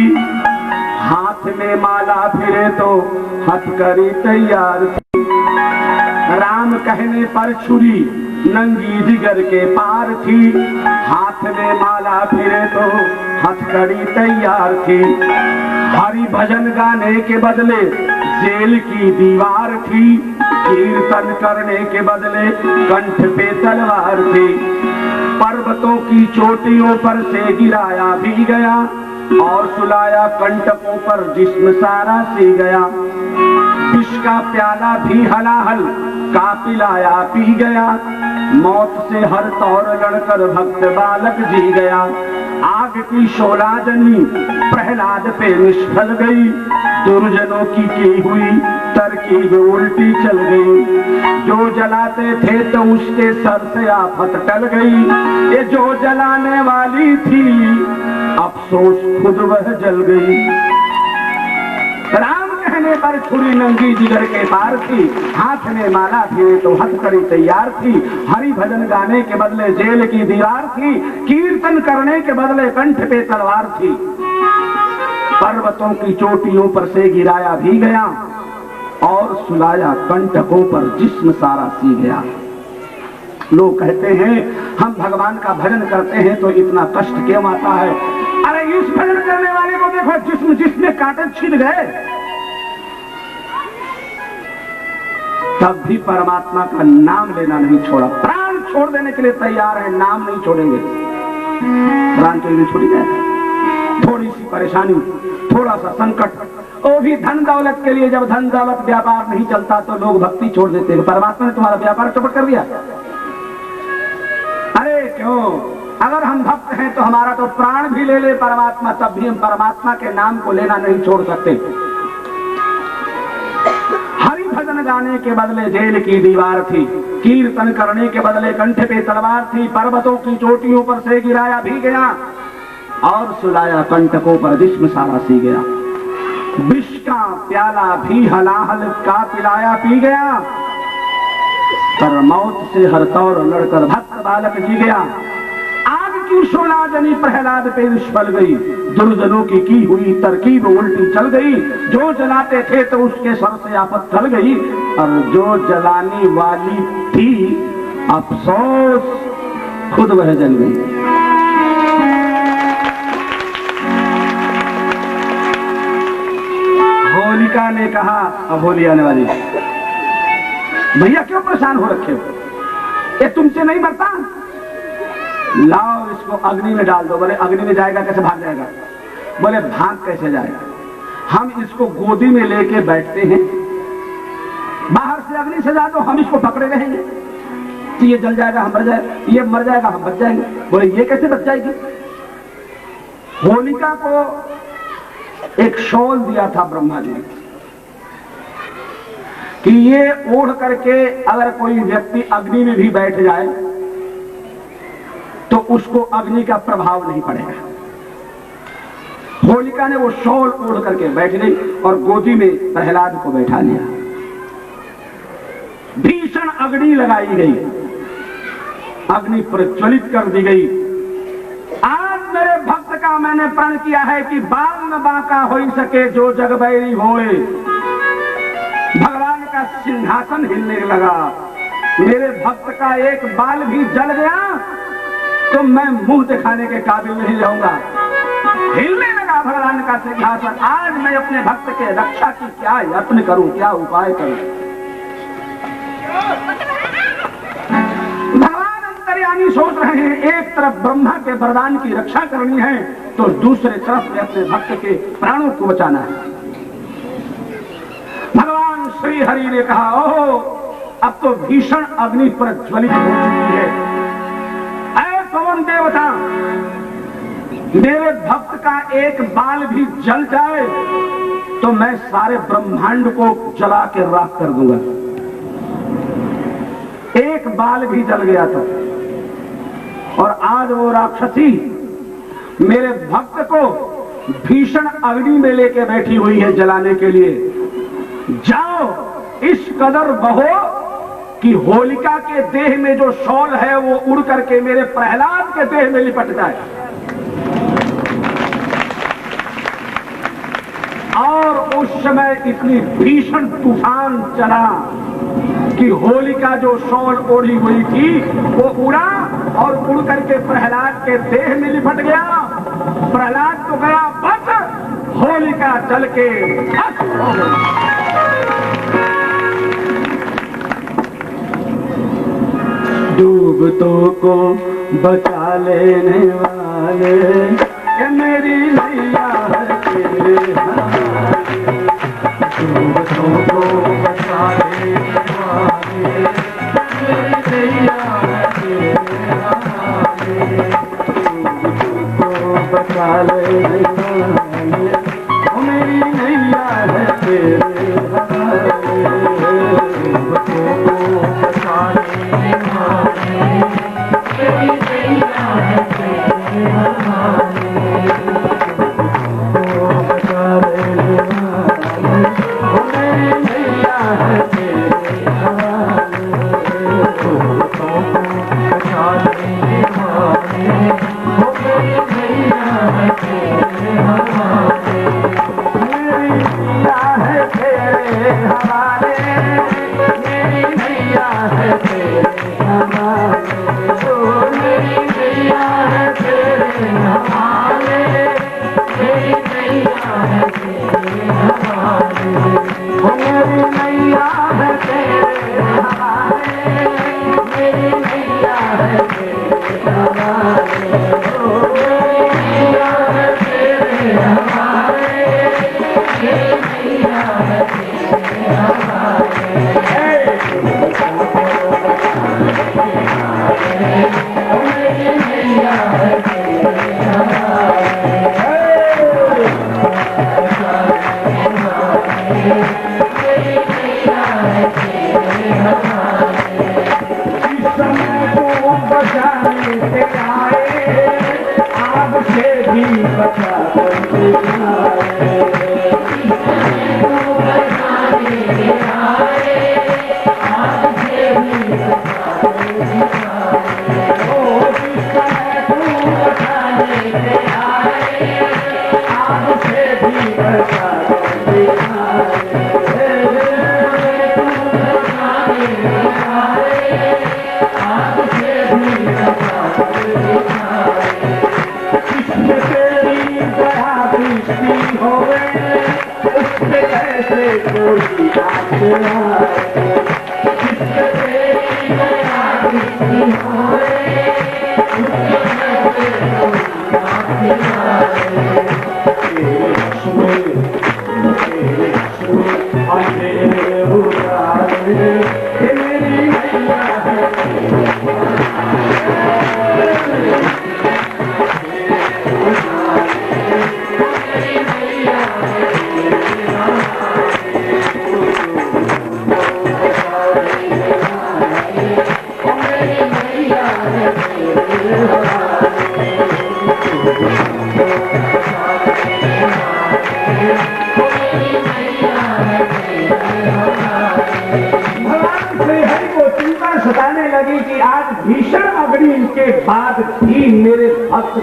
हाथ में माला फिरे तो हथकड़ी तैयार थी। राम कहने पर छुरी नंगी जिगर के पार थी, हाथ में माला फिरे तो हथकड़ी तैयार थी। हरि भजन गाने के बदले जेल की दीवार थी, कीर्तन करने के बदले कंठ पे तलवार थी। पर्वतों की चोटियों पर से गिराया भी गया और सुलाया कंटकों पर जिस्म सारा सी गया। विष का प्याला भी हलाहल का पिलाया पी गया, मौत से हर तौर लड़कर भक्त बालक जी गया। आग की शोला जनी प्रहलाद पे निष्फल गई, दुर्जनों की हुई तरकीब उल्टी चल गई। जो जलाते थे तो उसके सर से आफत टल गई, ये जो जलाने वाली थी अफसोस खुद वह जल गई। राम कहने पर छुरी नंगी जिगर के पार थी, हाथ में माला थी तो हथकड़ी तैयार थी। हरि भजन गाने के बदले जेल की दीवार थी, कीर्तन करने के बदले कंठ पे तलवार थी। पर्वतों की चोटियों पर से गिराया भी गया और सुलाया कंटकों पर जिस्म सारा सी गया। लोग कहते हैं हम भगवान का भजन करते हैं तो इतना कष्ट क्यों आता है। अरे इस भजन करने वाले को देखो, जिस्म जिसमें कांटे छिल गए, तब भी परमात्मा का नाम लेना नहीं छोड़ा। प्राण छोड़ देने के लिए तैयार है, नाम नहीं छोड़ेंगे। प्राण तो नहीं छोड़ी जाए। थोड़ी सी परेशानी, थोड़ा सा संकट, वो भी धन दौलत के लिए। जब धन दौलत व्यापार नहीं चलता तो लोग भक्ति छोड़ देते हैं। परमात्मा ने तुम्हारा व्यापार चौपट कर दिया। अरे क्यों, अगर हम भक्त हैं तो हमारा तो प्राण भी ले ले परमात्मा, तब भी हम परमात्मा के नाम को लेना नहीं छोड़ सकते। हरि भजन गाने के बदले जेल की दीवार थी, कीर्तन करने के बदले कंठ पे तलवार थी। पर्वतों की चोटियों पर से गिराया भी गया और सुलाया कंटकों पर जिस्म सारा सी गया। विष का प्याला भी हलाहल का पिलाया पी गया, पर मौत से हर तौर लड़कर भक्त बालक जी गया। आग की शोला जनी प्रहलाद पे निष्फल गई, दुर्जनों की हुई तरकीब उल्टी चल गई। जो जलाते थे तो उसके सर से आफत टल गई, और जो जलाने वाली थी अफसोस खुद वह जल गई। होलिका ने कहा, अब होली आने वाली, भैया क्यों परेशान हो रखे हो, ये तुमसे नहीं मरता, लाओ इसको अग्नि में डाल दो। बोले अग्नि में जाएगा कैसे, भाग जाएगा। बोले भाग कैसे जाएगा, हम इसको गोदी में लेके बैठते हैं, बाहर से अग्नि से जा दो, हम इसको पकड़े रहेंगे, तो ये जल जाएगा हम मर जाएगा, ये मर जाएगा हम बच जाएंगे। बोले ये कैसे बच जाएगी। होलिका को एक शॉल दिया था ब्रह्मा जी ने कि ये ओढ़ करके अगर कोई व्यक्ति अग्नि में भी बैठ जाए तो उसको अग्नि का प्रभाव नहीं पड़ेगा। होलिका ने वो शॉल ओढ़ करके बैठ गई और गोदी में प्रहलाद को बैठा लिया। भीषण अग्नि लगाई गई, अग्नि प्रज्वलित कर दी गई। आज मेरे भक्त का मैंने प्रण किया है कि बाल न बांका हो सके जो जग बैरी होए। भगवान का सिंहासन हिलने लगा। मेरे भक्त का एक बाल भी जल गया तो मैं मुंह दिखाने के काबिल नहीं रहूंगा। हिलने लगा भगवान का सिंहासन। आज मैं अपने भक्त के रक्षा की क्या यत्न करूं, क्या उपाय करूं। भगवान अंतर्यामी सोच रहे हैं, एक तरफ ब्रह्मा के वरदान की रक्षा करनी है तो दूसरे तरफ में अपने भक्त के प्राणों को बचाना है। भगवान श्री हरि ने कहा, ओहो अब तो भीषण अग्नि प्रज्वलित हो चुकी है। ऐ पवन देवता, मेरे भक्त का एक बाल भी जल जाए तो मैं सारे ब्रह्मांड को जला के राख कर दूंगा। एक बाल भी जल गया था और आज वो राक्षसी मेरे भक्त को भीषण अग्नि में लेके बैठी हुई है जलाने के लिए। जाओ इस कदर बहो कि होलिका के देह में जो शॉल है वो उड़ करके मेरे प्रहलाद के देह में लिपट जाए। और उस समय इतनी भीषण तूफान चला कि होलिका जो शॉल ओढ़ी हुई थी वो उड़ा और उड़ करके प्रहलाद के देह में लिपट गया। प्रहलाद तो गया बच, होलिका जल के भस्म हो गई। डूबतों को बचा लेने वाले ये मेरी नैया है तेरे हवाले। डूबतों को बचा लेने वाले मेरी नैया है तेरे हवाले। डूबतों को बचा लेने वाले वो मेरी नैया है तेरे हवाले। डूबतों को बचा लेने वाले मेरी नैया है तेरे हवाले।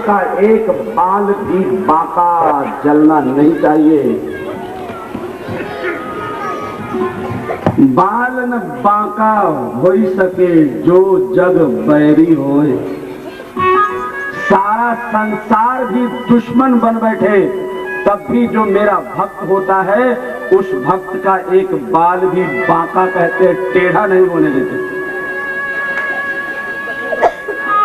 का एक बाल भी बांका जलना नहीं चाहिए। बाल न बांका होई सके जो जग बैरी होए। सारा संसार भी दुश्मन बन बैठे तब भी जो मेरा भक्त होता है उस भक्त का एक बाल भी बांका कहते, टेढ़ा नहीं होने देते।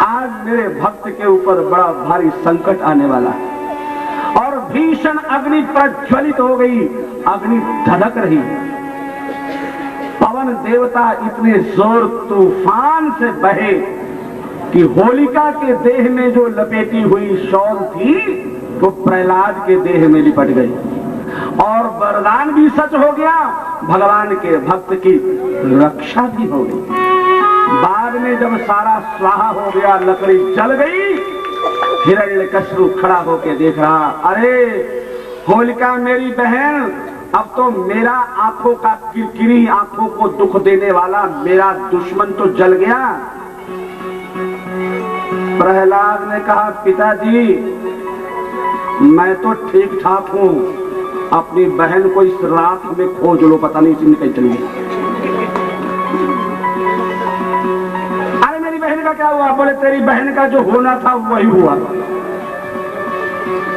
आज मेरे भक्त के ऊपर बड़ा भारी संकट आने वाला है और भीषण अग्नि प्रज्वलित हो गई, अग्नि धधक रही। पवन देवता इतने जोर तूफान से बहे कि होलिका के देह में जो लपेटी हुई शॉल थी वो प्रहलाद के देह में लिपट गई और वरदान भी सच हो गया, भगवान के भक्त की रक्षा भी हो गई। बाद में जब सारा स्वाहा हो गया, लकड़ी जल गई, हिरण्यकश्यप खड़ा होके देख रहा, अरे होलिका मेरी बहन, अब तो मेरा आंखों का किरकिरी, आंखों को दुख देने वाला मेरा दुश्मन तो जल गया। प्रहलाद ने कहा, पिताजी मैं तो ठीक ठाक हूं, अपनी बहन को इस रात में खोज लो, पता नहीं इसमें कहीं चली गई। अरे मेरी बहन का क्या हुआ? बोले तेरी बहन का जो होना था वही हुआ।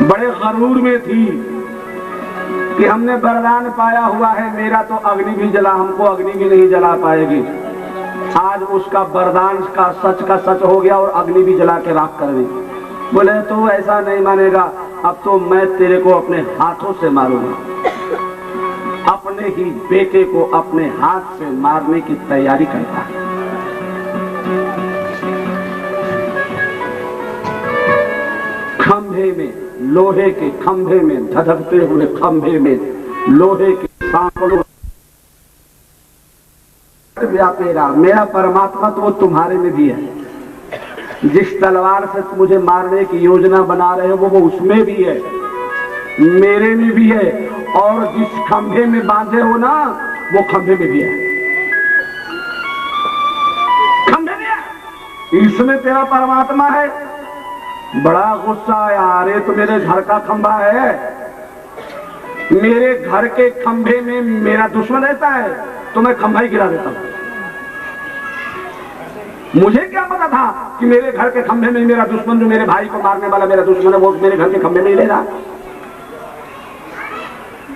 बड़े गरूर में थी कि हमने वरदान पाया हुआ है, मेरा तो अग्नि भी जला, हमको अग्नि भी नहीं जला पाएगी। आज उसका वरदान का सच हो गया और अग्नि भी जला के राख कर दी। बोले तो ऐसा नहीं मानेगा, अब तो मैं तेरे को अपने हाथों से मारूंगा। अपने ही बेटे को अपने हाथ से मारने की तैयारी करता है। खंभे में, लोहे के खंभे में, धधकते हुए खंभे में लोहे के सांकड़ों व्यापेरा, मेरा परमात्मा तो वो तुम्हारे में भी है। जिस तलवार से मुझे मारने की योजना बना रहे हो वो उसमें भी है, मेरे में भी है, और जिस खंभे में बांधे हो ना वो खंभे में भी है। खंभे में है, इसमें तेरा परमात्मा है। बड़ा गुस्सा आया, अरे तो मेरे घर का खंभा है, मेरे घर के खंभे में मेरा दुश्मन रहता है तो मैं खंभा ही गिरा देता हूं। मुझे क्या पता था कि मेरे घर के खंभे में मेरा दुश्मन, जो मेरे भाई को मारने वाला मेरा दुश्मन है, वो मेरे घर के खंभे में ही ले रहा।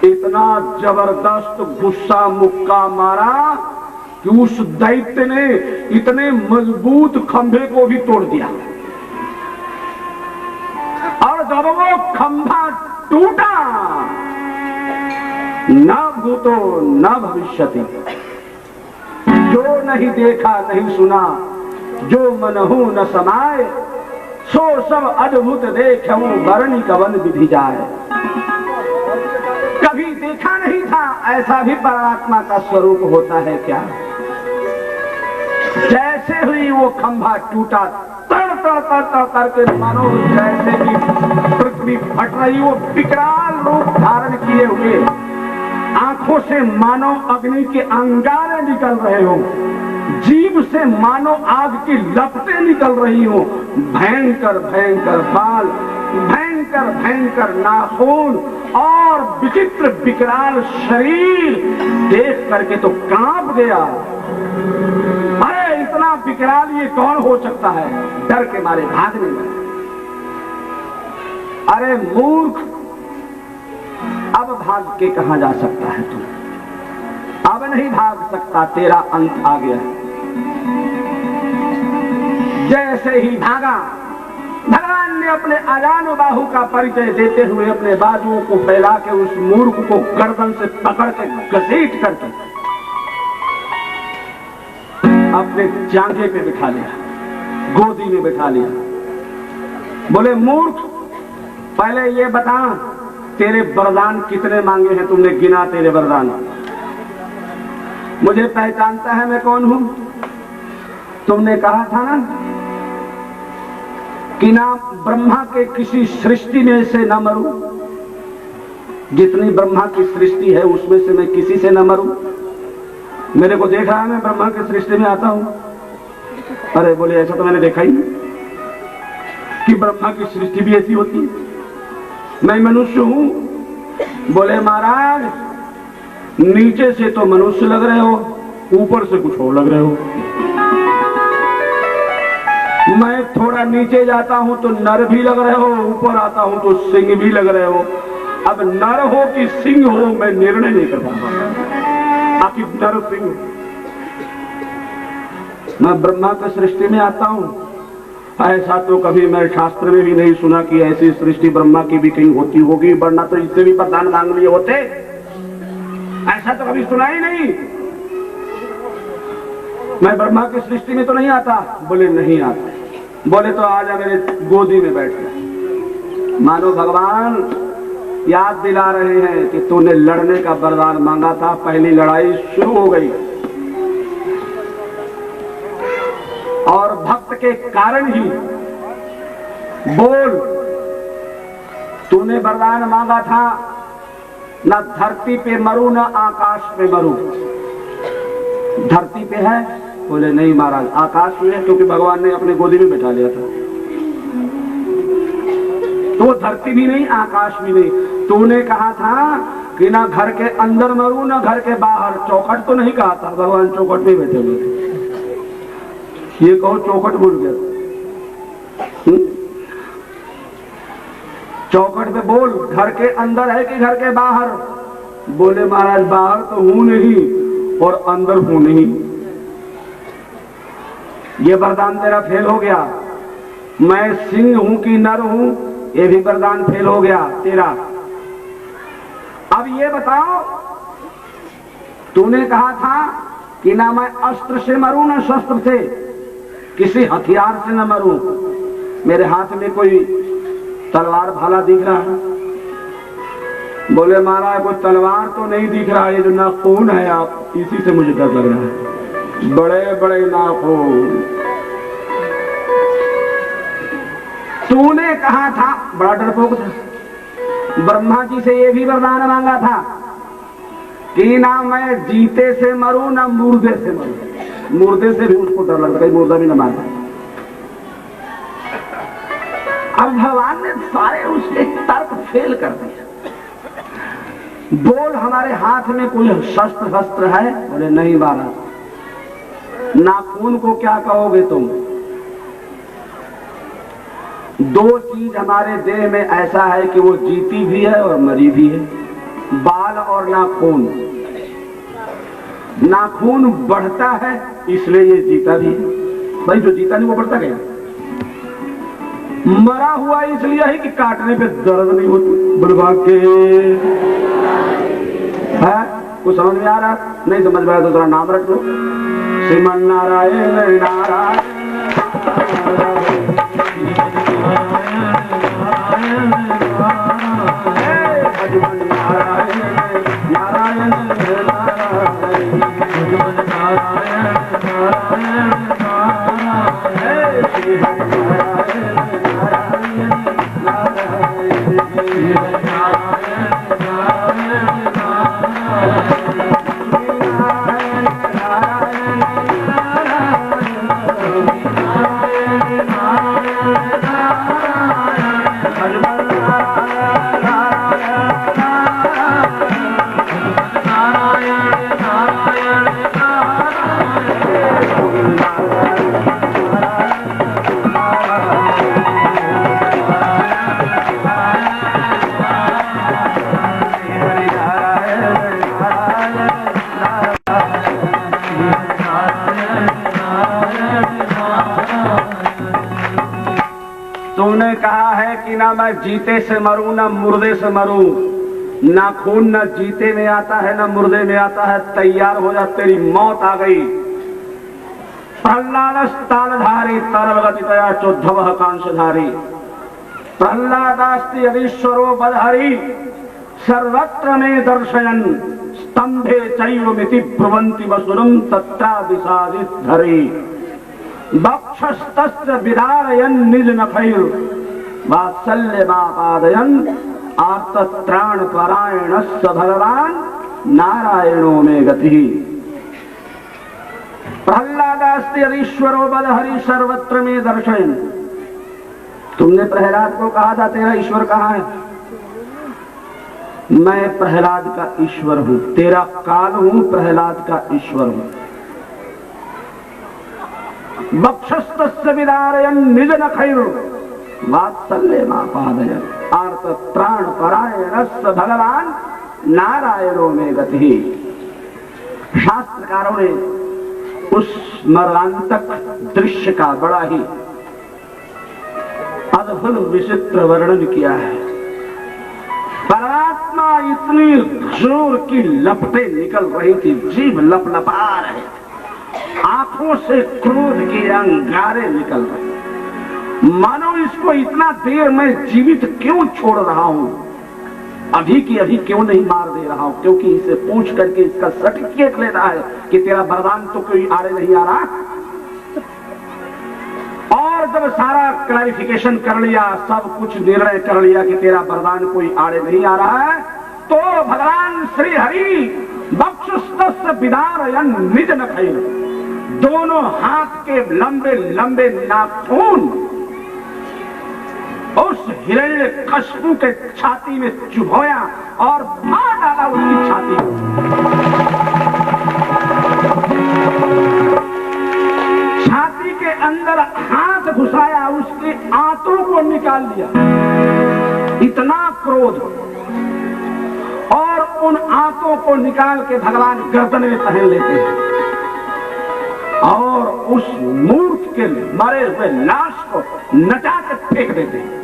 इतना जबरदस्त गुस्सा मुक्का मारा कि उस दैत्य ने इतने मजबूत खंभे को भी तोड़ दिया। और जब वो खंभा टूटा, न भूतो न भविष्यति, जो नहीं देखा नहीं सुना, जो मनहु न समाये, सो सब अद्भुत देखऊं वरणी कवन विधि जाए। कभी देखा नहीं था, ऐसा भी परमात्मा का स्वरूप होता है क्या? जैसे हुई वो खंभा टूटा, तड़ तड़ तड़ तड़ करके मानो जैसे कि पृथ्वी फट रही, वो विकराल रूप धारण किए हुए, आंखों से मानो अग्नि के अंगारे निकल रहे हो, जीभ से मानो आग की लपटें निकल रही हो, भयंकर भयंकर बाल, भयंकर भयंकर नाखून और विचित्र विकराल शरीर देख करके तो कांप गया। अरे इतना विकराल ये कौन हो सकता है? डर के मारे भागने लगे। अरे मूर्ख, अब भाग के कहां जा सकता है तू? अब नहीं भाग सकता, तेरा अंत आ गया। जैसे ही भागा, भगवान ने अपने अजानु बाहु का परिचय देते हुए अपने बाजुओं को फैला के उस मूर्ख को गर्दन से पकड़ के घसीट करके अपने जांघे पे बिठा लिया, गोदी में बिठा लिया। बोले मूर्ख, पहले ये बता तेरे वरदान कितने मांगे हैं तुमने? गिना तेरे वरदान। मुझे पहचानता है मैं कौन हूं? तुमने कहा था ना कि ना ब्रह्मा के किसी सृष्टि में से न मरूं, जितनी ब्रह्मा की सृष्टि है उसमें से मैं किसी से न मरूं। मेरे को देखा है, मैं ब्रह्मा की सृष्टि में आता हूं। अरे बोले ऐसा तो मैंने देखा ही नहीं कि ब्रह्मा की सृष्टि भी ऐसी होती है, मैं मनुष्य हूं। बोले महाराज नीचे से तो मनुष्य लग रहे हो, ऊपर से कुछ और लग रहे हो। मैं थोड़ा नीचे जाता हूं तो नर भी लग रहे हो, ऊपर आता हूं तो सिंह भी लग रहे हो। अब नर हो कि सिंह हो मैं निर्णय नहीं कर पाता। आखिर नर सिंह मैं ब्रह्मा की सृष्टि में आता हूं, ऐसा तो कभी मैं शास्त्र में भी नहीं सुना कि ऐसी सृष्टि ब्रह्मा की भी कहीं होती होगी, वरना तो इससे भी वरदान मांग लिए होते। ऐसा तो कभी सुना ही नहीं। मैं ब्रह्मा की सृष्टि में तो नहीं आता। बोले नहीं आता। बोले तो आजा मेरे गोदी में बैठ जा। मानो भगवान याद दिला रहे हैं कि तूने लड़ने का वरदान मांगा था, पहली लड़ाई शुरू हो गई और भक्त के कारण ही बोल तूने वरदान मांगा था न धरती पे मरू न आकाश पे मरू। धरती पे है? बोले नहीं महाराज, आकाश में है क्योंकि भगवान ने अपने गोदी में बैठा लिया था। तो धरती भी नहीं आकाश भी नहीं। तूने कहा था कि ना घर के अंदर मरू ना घर के बाहर। चौखट तो नहीं कहा था, भगवान चौखट में बैठे हुए थे। ये कहो चौखट भूल गया। चौखट पे बोल घर के अंदर है कि घर के बाहर। बोले महाराज बाहर तो हूं नहीं और अंदर हूं नहीं। ये वरदान तेरा फेल हो गया। मैं सिंह हूं कि नर हूं ये भी वरदान फेल हो गया तेरा। अब ये बताओ, तूने कहा था कि ना मैं अस्त्र से मरूं ना शस्त्र से, किसी हथियार से न मरूं। मेरे हाथ में कोई तलवार भाला दिख रहा है? बोले महाराज कोई तलवार तो नहीं दिख रहा, ये जो नाखून है आप इसी से मुझे डर लग रहा है। बड़े बड़े नाखून। तूने कहा था, बड़ा डरपोक था, ब्रह्मा जी से ये भी वरदान मांगा था कि ना मैं जीते से मरूं ना मुर्दे से मरूं। मुर्दे से भी उसको डर लगता है, मुर्दा भी न मारता। अब भगवान ने सारे उसके तर्क फेल कर दिए। बोल हमारे हाथ में कोई शस्त्र वस्त्र है? बोले नहीं महाराज। नाखून को क्या कहोगे तुम? दो चीज हमारे देह में ऐसा है कि वो जीती भी है और मरी भी है, बाल और नाखून। नाखून बढ़ता है इसलिए ये जीता भी है। भाई जो जीता नहीं वो बढ़ता गया। मरा हुआ इसलिए है कि काटने पे दर्द नहीं होती। बुलभाग के है कुछ समझ में आ रहा? नहीं समझ में आया तो जरा नाम रख लो। श्रीमन नारायण नारायण तुमने कहा है कि ना मैं जीते से मरूं ना मुर्दे से मरूं। ना खून ना जीते में आता है ना मुर्दे में आता है। तैयार हो जा, तेरी मौत आ गई। प्रहलाद तालधारी तरलगतितया चोद्धव कांशधारी। प्रहलादास्ति यदीश्वरो बदहरी सर्वत्र में दर्शयन स्तंभे चैवमिति ब्रुवन्ति वसुरं तत्रा विषादिधरी। वक्षस्तस्य विदारयन् निज नखैर वात्सल्यमापादयन् आर्तत्राण परायणस्य भगवान नारायणो में गतिः। प्रहलादास्ति यदीश्वरो बदहरी सर्वत्र में दर्शयन्। तुमने प्रहलाद को कहा था तेरा ईश्वर कहाँ है? मैं प्रहलाद का ईश्वर हूं, तेरा काल हूं, प्रहलाद का ईश्वर हूं। बक्षस्तस्य विदारयन् निज नखैर् वात्सल्यमापादयन्। आर्त त्राण परायणस्य भगवान नारायणो में गति। शास्त्रकारों ने उस मर्मांतक दृश्य का बड़ा ही अद्भुत विचित्र वर्णन किया है। परमात्मा इतनी जोर की लपटें निकल रही थी, जीभ लपलपा रहे थे, आंखों से क्रोध के अंगारे निकल रहे, मानो इसको इतना देर मैं जीवित क्यों छोड़ रहा हूं, अभी की अभी क्यों नहीं मार दे रहा हूं, क्योंकि इसे पूछ करके इसका सर्टिफिकेट लेना है कि तेरा वरदान तो कोई आड़े नहीं आ रहा। और जब सारा क्लैरिफिकेशन कर लिया, सब कुछ निर्णय कर लिया कि तेरा वरदान कोई आड़े नहीं आ रहा है, तो भगवान श्री हरि बक्षस्तस्य विदारयन् निज नखैर्, दोनों हाथ के लंबे लंबे नाखून उस हिरण्यकश्यप के छाती में चुभोया और मार डाला उसकी छाती को। छाती के अंदर हाथ घुसाया, उसके आंतों को निकाल दिया। इतना क्रोध, और उन आंतों को निकाल के भगवान गर्दन में पहन लेते हैं और उस मूर्ख के मरे हुए लाश को नचा के फेंक देते हैं।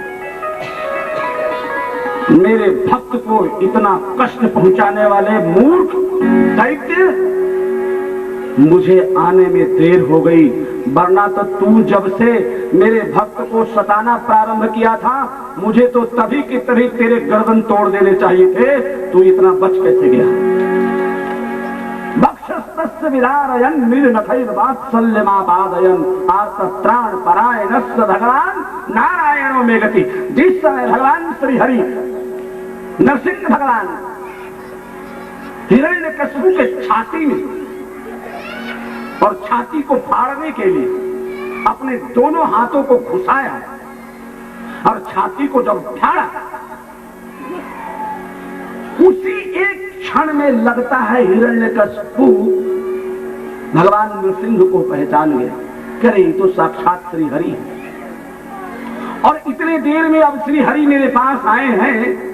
मेरे भक्त को इतना कष्ट पहुंचाने वाले मूर्ख दैत्य, मुझे आने में देर हो गई, वरना तो तू जब से मेरे भक्त को सताना प्रारंभ किया था, मुझे तो तभी की तभी तेरे गर्दन तोड़ देने चाहिए थे, तू इतना बच कैसे गया। बक्षस्तस्य विदारयन् निज नखैर् वात्सल्यमापादयन् आर्त त्राण परायणस्य भगवान नारायणो में गति। जिस समय भगवान श्री हरि नरसिंह भगवान हिरण्यकश्यप के छाती में और छाती को फाड़ने के लिए अपने दोनों हाथों को घुसाया और छाती को जब फाड़ा, उसी एक क्षण में लगता है हिरण्यकश्यप भगवान नरसिंह को पहचान गया, करे तो साक्षात श्री हरि है। और इतने देर में अब श्री हरि मेरे पास आए हैं,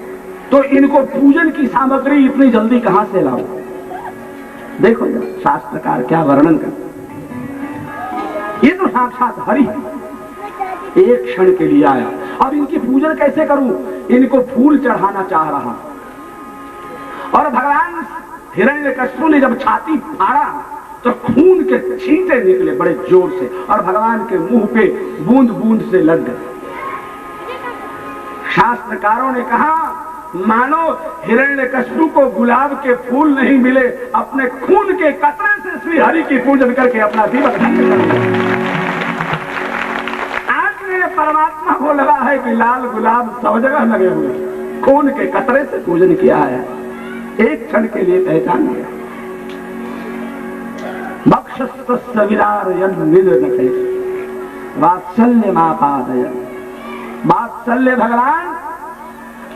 तो इनको पूजन की सामग्री इतनी जल्दी कहां से लाऊं। देखो जरा शास्त्रकार क्या वर्णन कर, ये तो साक्षात हरि एक क्षण के लिए आया। अब इनकी पूजन कैसे करूं, इनको फूल चढ़ाना चाह रहा। और भगवान हिरण्यकश्यप ने जब छाती फाड़ा तो खून के छींटे निकले बड़े जोर से और भगवान के मुंह पे बूंद बूंद से लग गए। शास्त्रकारों ने कहा मानो हिरण्यकश्यप को गुलाब के फूल नहीं मिले, अपने खून के कतरे से श्री हरि की पूजन करके अपना जीवन धन्य कर लिया। आज मेरे परमात्मा को लगा है कि लाल गुलाब सब जगह लगे हुए, खून के कतरे से पूजन किया है, एक क्षण के लिए पहचान गया। बक्षस्तस्य विदारयन् निज नखैर् वात्सल्यमापादयन्। वात्सल्य भगवान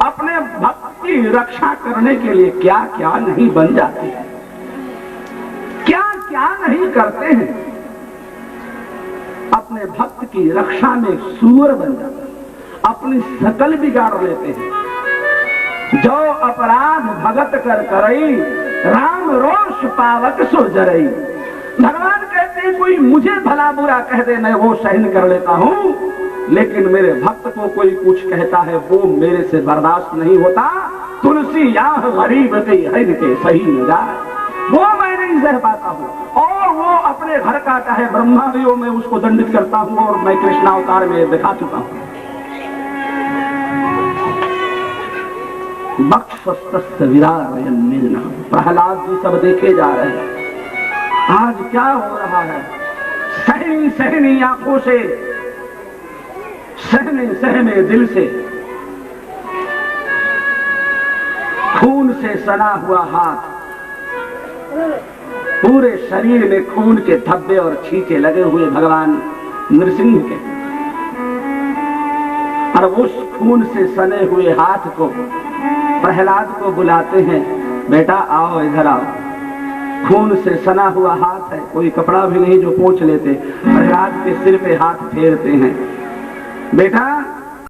अपने भक्त की रक्षा करने के लिए क्या क्या नहीं बन जाते हैं, क्या क्या नहीं करते हैं। अपने भक्त की रक्षा में सूअर बन जाते हैं, अपनी शकल बिगाड़ लेते हैं। जो अपराध भगत कर करई, राम रोष पावक सो जरई। भगवान कहते हैं कोई मुझे भला बुरा कह दे, मैं वो सहन कर लेता हूं, लेकिन मेरे भक्त को कोई कुछ कहता है वो मेरे से बर्दाश्त नहीं होता। तुलसी या गरीब के हर के सही न जाए, वो मैं नहीं सह पाता हूँ। और वो अपने घर का चाहे ब्रह्मादियों में उसको दंडित करता हूँ, और मैं कृष्णावतार में दिखा चुका हूँ। बक्षस्तस्य विदारयन् निज नखैर्। प्रहलाद जी सब देखे जा रहे हैं आज क्या हो रहा है। सहनी सहनी आंखों से, सहमे सहमे दिल से, खून से सना हुआ हाथ, पूरे शरीर में खून के धब्बे और छींटे लगे हुए भगवान नृसिंह के, और उस खून से सने हुए हाथ को प्रहलाद को बुलाते हैं, बेटा आओ इधर आओ। खून से सना हुआ हाथ है, कोई कपड़ा भी नहीं जो पोंछ लेते, प्रहलाद के सिर पे हाथ फेरते हैं। बेटा